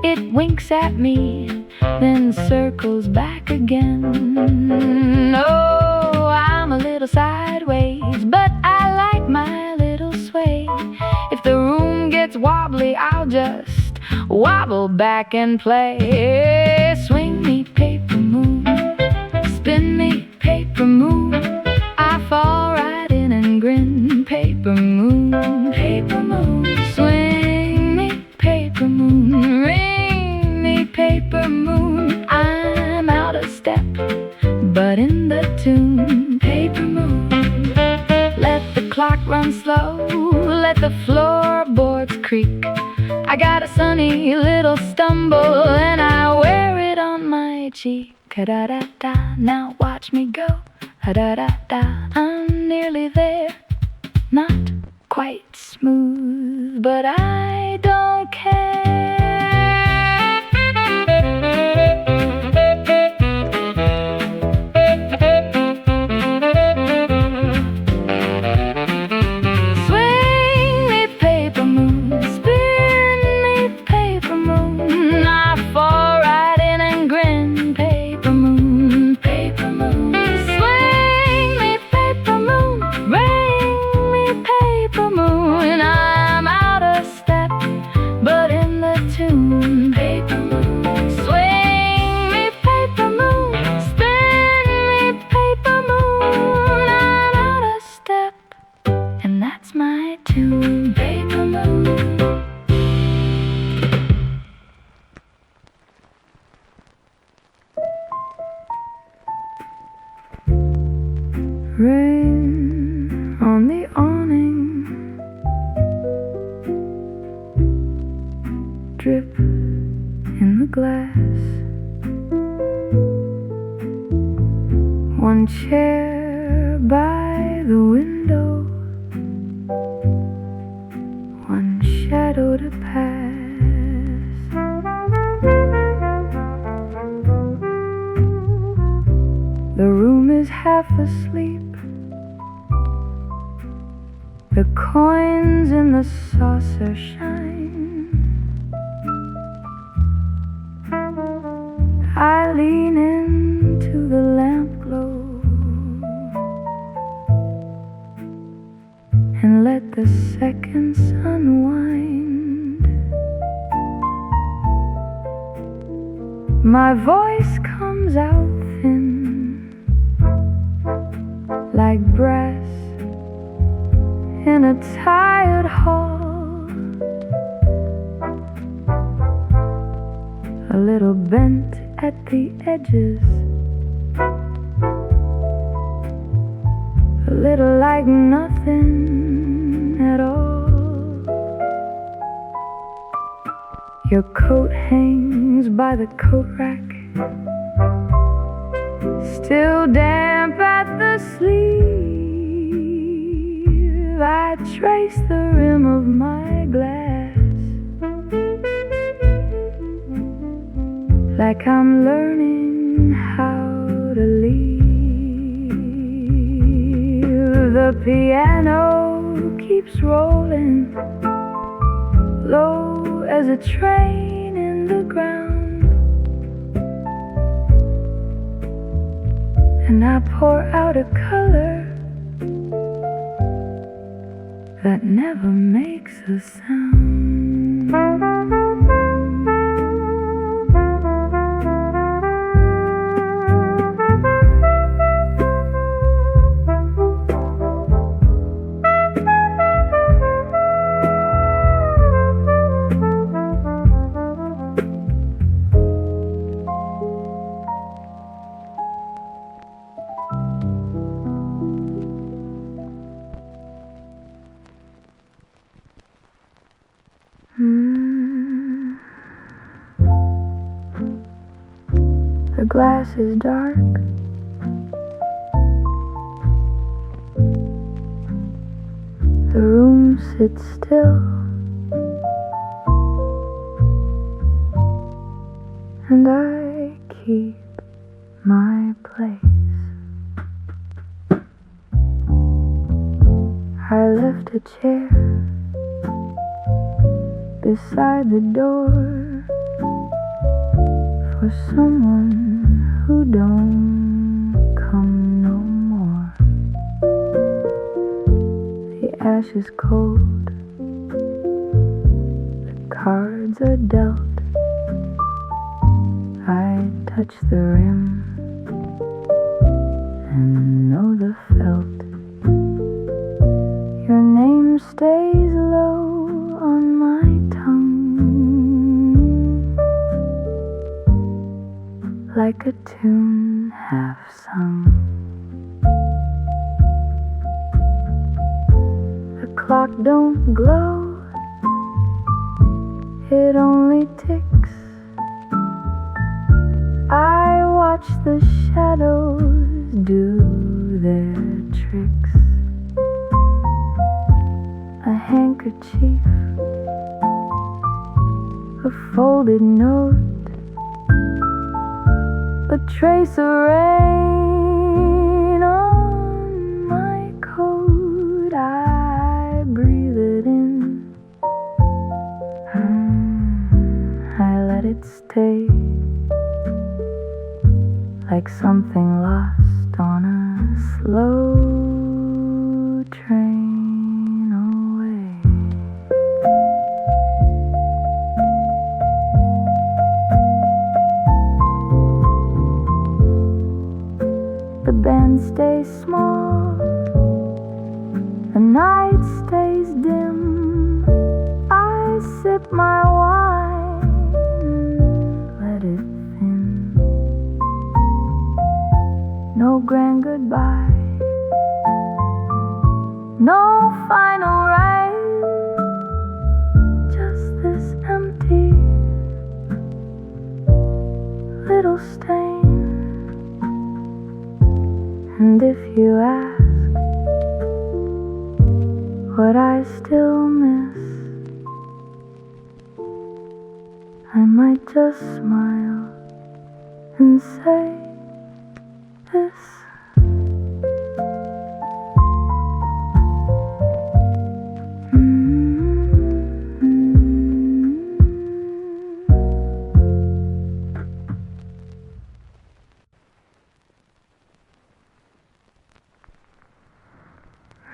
It winks at me, then circles back again. Oh, I'm a little sideways, but I like my little sway. If the room gets wobbly, I'll just wobble back and play. Swing me, paper moon, spin me, paper moon. I fall right in and grin, paper moon, paper moon. Swing me, paper moon, ring me, paper moon. I'm out of step, but in the tune, paper moon. Let the clock run slow, let the floorboards creak. I got a sunny little stumble and I wear it on my cheek. Ha-da-da-da, now watch me go. Ha-da-da-da, I'm nearly there. Not quite smooth, but I don't care. Swing me, paper moon, spin me, paper moon. I fall right in and grin, paper moon, paper moon. Swing me, paper moon, ring me, paper moon. I'm out of step, but in the tune, paper moon. Swing me, paper moon, spin me, paper moon. I'm out of step, and that's my tune, paper moon. Rain on the awning, drip in the glass. One chair by the window, one shadow to pass. The room is half asleep. The coins in the saucer shine. I lean in My voice comes out thin, like brass in a tired hall, a little bent at the edges, a little like nothing at all. Your coat hangs by the coat rack, still damp at the sleeve. I trace the rim of my glass, like I'm learning how to leave. The piano keeps rolling, low as a train in the ground, and I pour out a color that never makes a sound. The glass is dark, the room sits still, and I keep my place. I left a chair beside the door for someone who don't come no more. The ash is cold, the cards are dealt. I touch the rim and know the felt. Your name stays low on my tongue, like a tune half sung. The clock don't glow, it only ticks. I watch the shadows do their tricks. A handkerchief, a folded note, a trace of rain on my coat. I breathe it in, I let it stay, like something lost on a slow train away. The band stays small, the night stays dim. I sip my wine, let it thin. No grand goodbye, no final ride, just this empty little stain. And if you ask what I still miss, I might just smile and say this.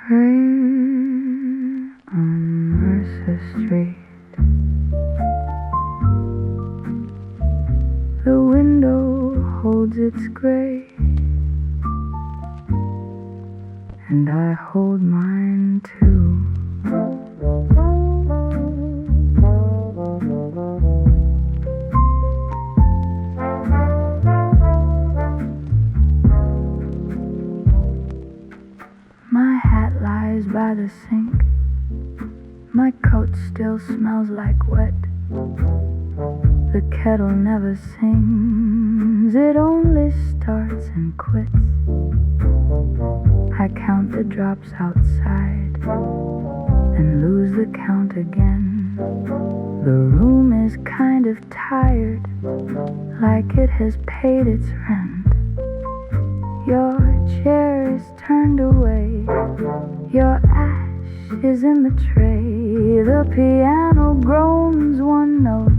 Rain on Mercer Street, the wind holds its gray, and I hold mine too. My hat lies by the sink. My coat still smells like wet. The kettle never sings, it only starts and quits. I count the drops outside and lose the count again. The room is kind of tired, like it has paid its rent. Your chair is turned away, your ash is in the tray. The piano groans one note,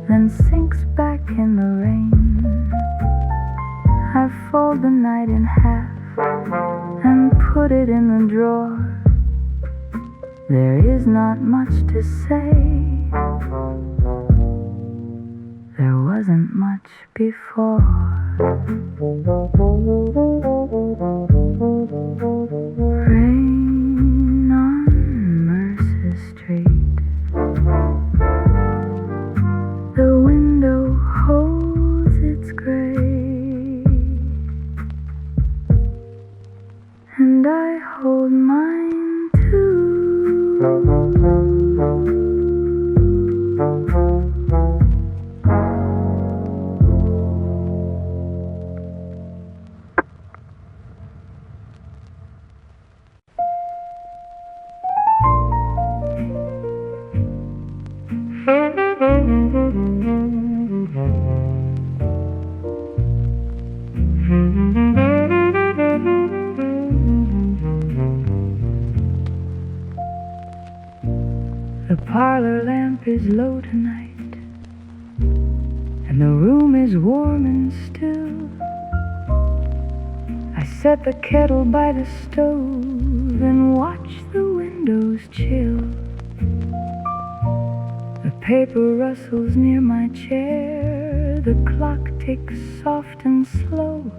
then sinks back in the rain. I fold the night in half and put it in the drawer. There is not much to say. There wasn't much before. Rain on Mercer Street. The window holds its gray, and I hold mine too. The parlor lamp is low tonight, and the room is warm and still. I set the kettle by the stove and watch the windows chill. The paper rustles near my chair, the clock ticks soft and slow.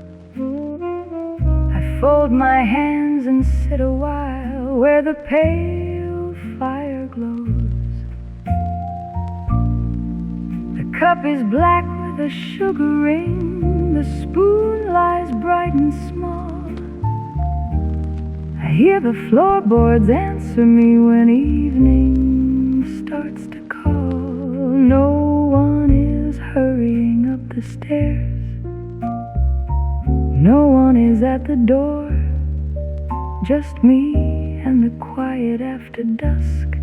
I fold my hands and sit a while where the pale fire glows. The cup is black with a sugar ring, the spoon lies bright and small. I hear the floorboards answer me when evening starts to call. No one is hurrying up the stairs, no one is at the door, just me and the quiet after dusk,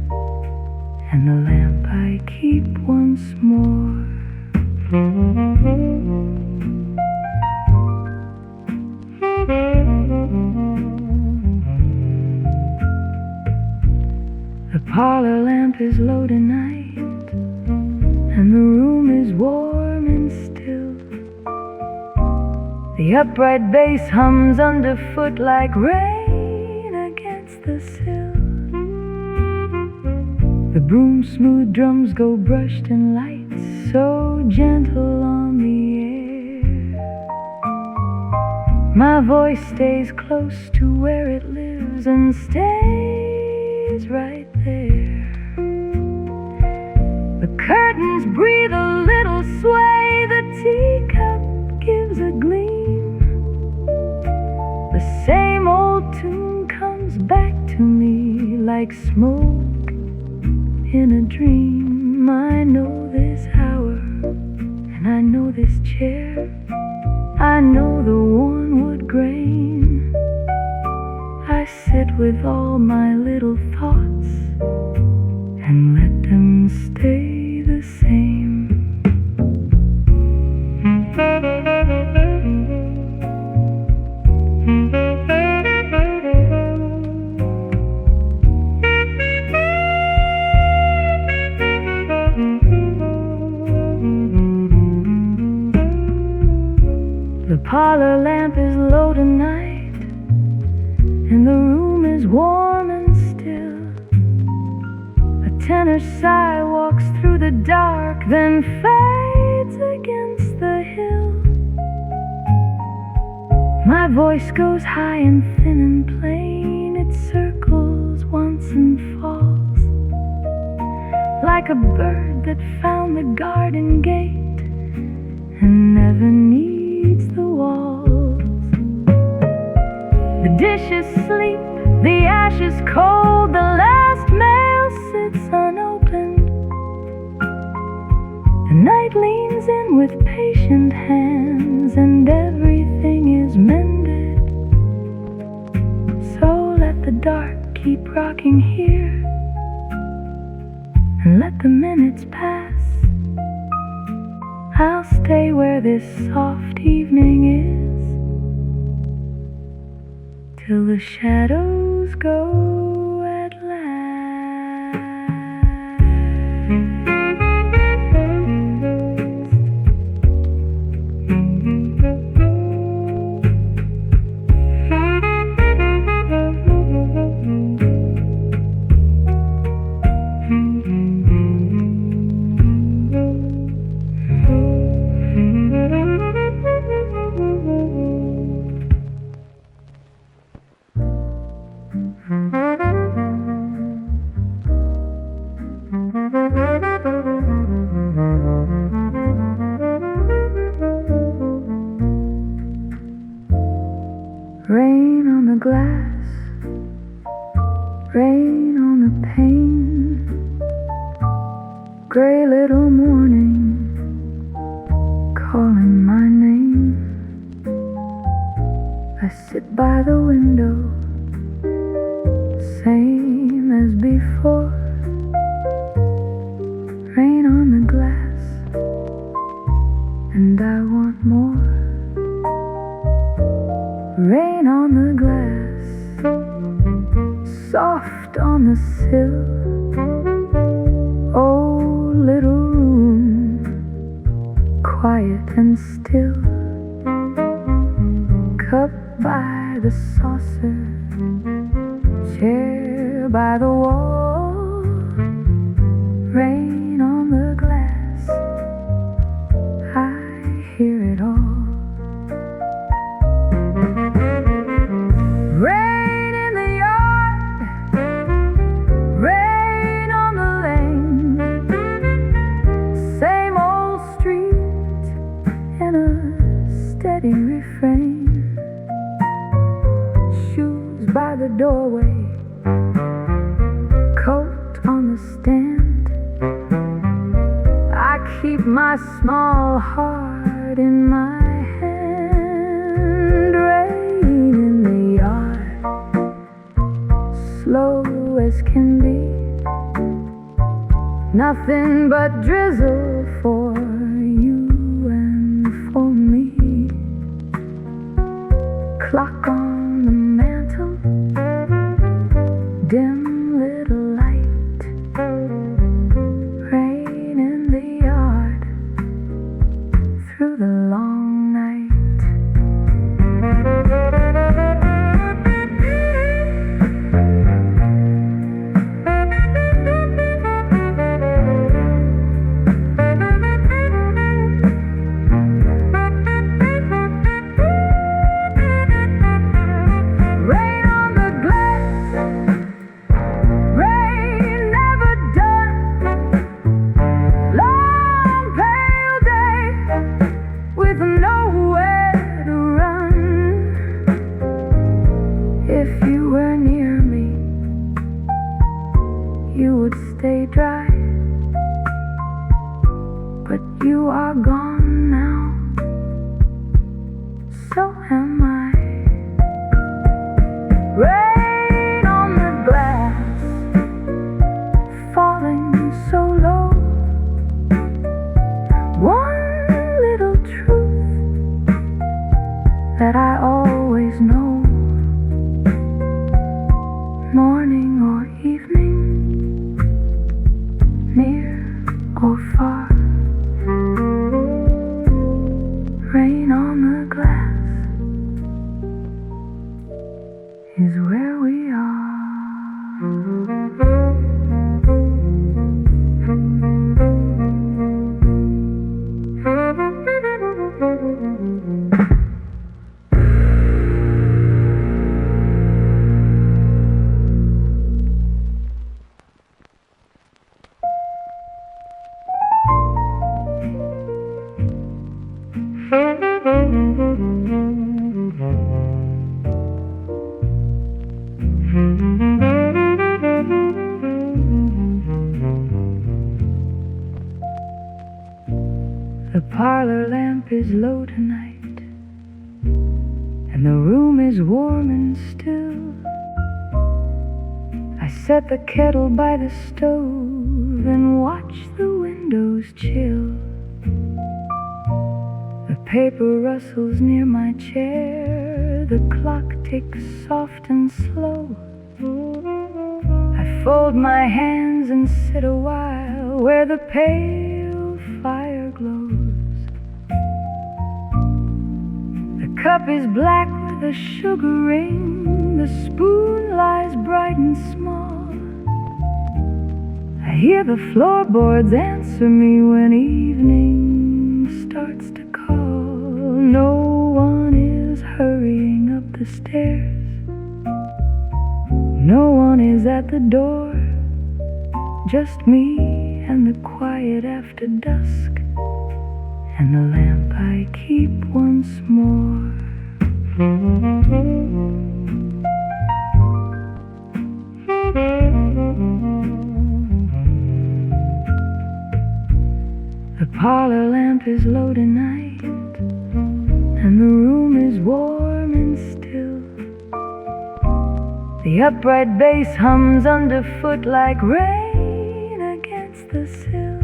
and the lamp I keep once more. The parlor lamp is low tonight, and the room is warm and still. The upright bass hums underfoot like rain against the sill. The broom's smooth drums go brushed and light, so gentle on the air. My voice stays close to where it lives and stays right there. The curtains breathe a little sway, the teacup gives a gleam. The same old tune comes back to me like smoke in a dream. I know this hour, and I know this chair, I know the worn wood grain. I sit with all my little thoughts and let them stay the same. The parlor lamp is low tonight, and the room is warm and still. A tenor sigh walks through the dark, then fades against the hill. My voice goes high and thin and plain. It circles once and falls, like a bird that found the garden gate and never needs the walls. The dishes sleep, the ashes cold, the last mail sits unopened. The night leans in with patient hands and everything is mended. So let the dark keep rocking here and let the minutes pass. I'll stay where this soft evening is till the shadows go at last. Rain on the glass, rain on the pane, gray little morning calling my name. I sit by the window, same as before. Rain on the glass, and I want more. Rain on the glass, soft on the sill. Oh, little room, quiet and still. Cup by the saucer, chair by the wall. Rain on the glass, I hear it all. Rain in the yard, rain on the lane. Same old street in a steady refrain. Shoes by the doorway, coat on the stand. I keep my small heart in my hand. Rain in the yard, slow as can be. Nothing but drizzle for you and for me. Clock on the mantle, dim little light. Rain in the yard through the long night. Rain on the glass, rain never done. Long pale day with nowhere to run. If you were near me, you would stay dry. But you are gone now, so am I. Rain on the glass, falling so low. One little truth that I always know. Morning or evening, near or far. Rain on the glass, The parlor lamp is low tonight, and the room is warm and still. I set the kettle by the stove and watch the windows chill. The paper rustles near my chair, the clock ticks soft and slow. I fold my hands and sit a while where the pale fire glows. The cup is black with a sugar ring, the spoon lies bright and small. I hear the floorboards answer me when evening starts to call. No one is hurrying up the stairs, no one is at the door, just me and the quiet after dusk, and the lamp I keep once more. The parlor lamp is low tonight, and the room is warm and still. The upright bass hums underfoot like rain against the sill.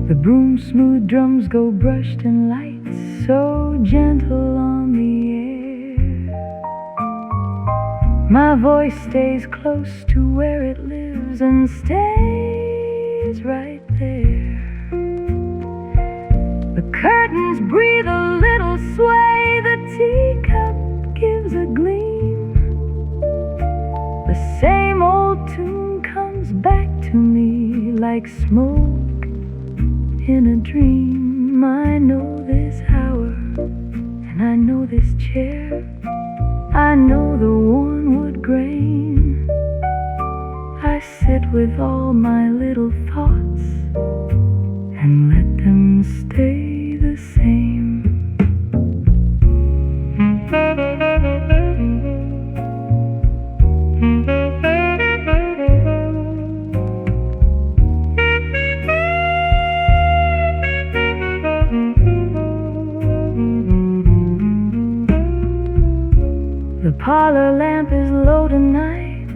The broom's smooth drums go brushed and light, so gentle on the air. My voice stays close to where it lives and stays right there. The curtains breathe a little sway, the teacup gives a gleam. The same old tune comes back to me like smoke in a dream. I know this hour, and I know this chair, I know the wormwood grain. I sit with all my little thoughts and let them stay the same. The parlor lamp is low tonight,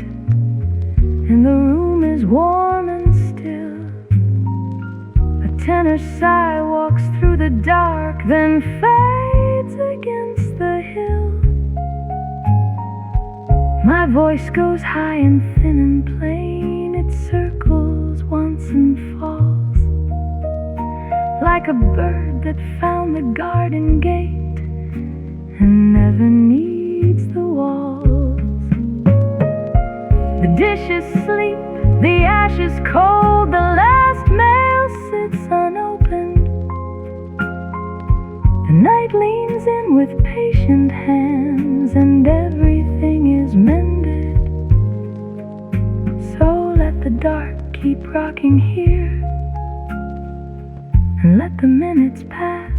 and the room is warm and still. A tenor sigh walks through the dark, then fades against the hill. My voice goes high and thin and plain, it circles once and falls, like a bird that found the garden gate and never needs the walls. The dishes sleep, the ashes cold, the last mail sits unopened. The night leans in with patient hands, and everything is mended. So let the dark keep rocking here, and let the minutes pass.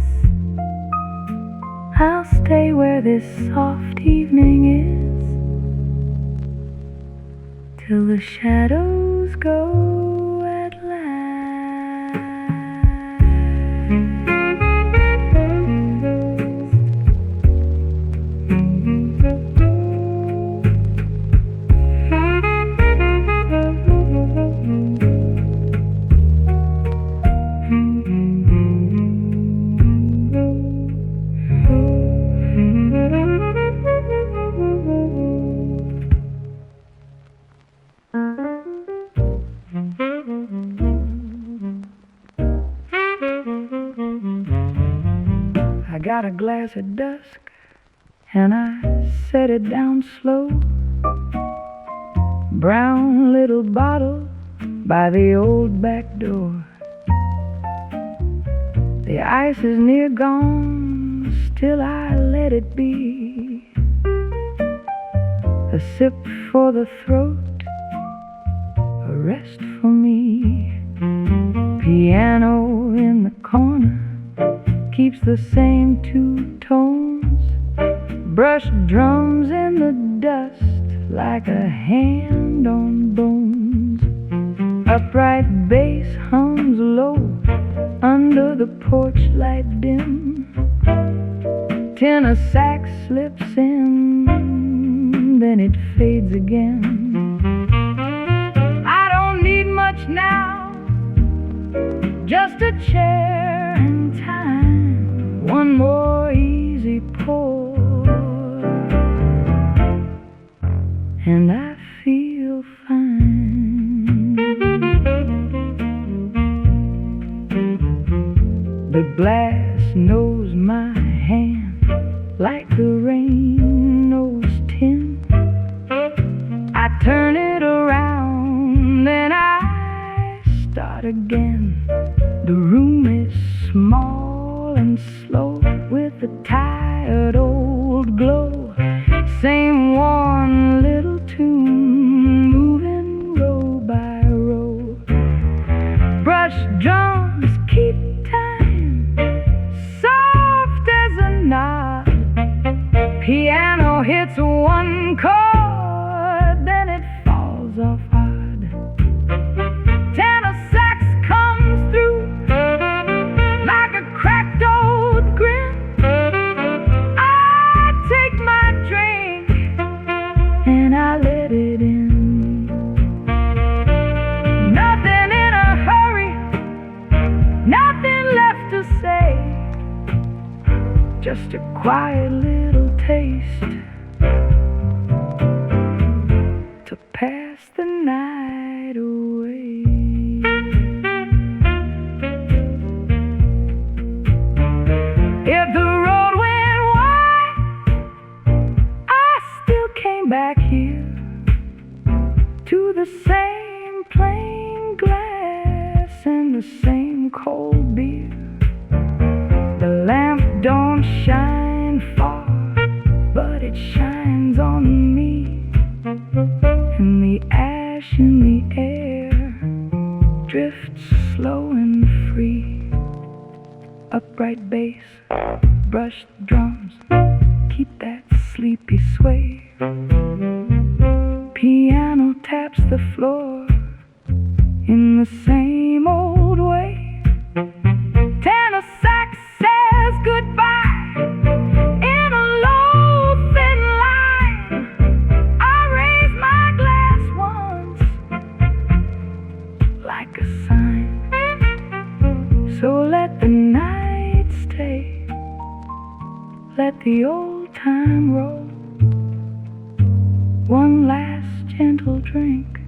I'll stay where this soft evening is, till the shadows go at last. I got a glass of dusk, and I set it down slow. Brown little bottle by the old back door. The ice is near gone, still I let it be. A sip for the throat, a rest for me. Piano in the corner keeps the same two tones. Brushed drums in the dust like a hand on bones. Upright bass hums low the porch light dim. Tenor sax slips in, then it fades again. I don't need much now, just a chair and time, one more easy pour, and I feel fine. The glass knows my hand like the rain knows tin. I turn it around, then I start again. The room is small and slow, with a tired old glow. Same one little tune, moving row by row. Brush drums keep time, soft as a knot. Piano hits one chord, then it falls off hard. Tenor sax comes through like a cracked old grin. I take my drink and I let it in. Nothing in a hurry, nothing left to say, just a quiet little taste to pass the night away. If the road went wide, I still came back here to the same plain glass and the same cold beer. The lamp don't shine far, but it shines on me, and the ash in the air drifts slow and free. Upright bass, brushed drums, keep that sleepy sway. Piano taps the floor in the same old way. Tenor sax says goodbye in a low, thin line. I raise my glass once like a sign. So let the night stay, let the old time roll. One last gentle drink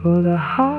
for the heart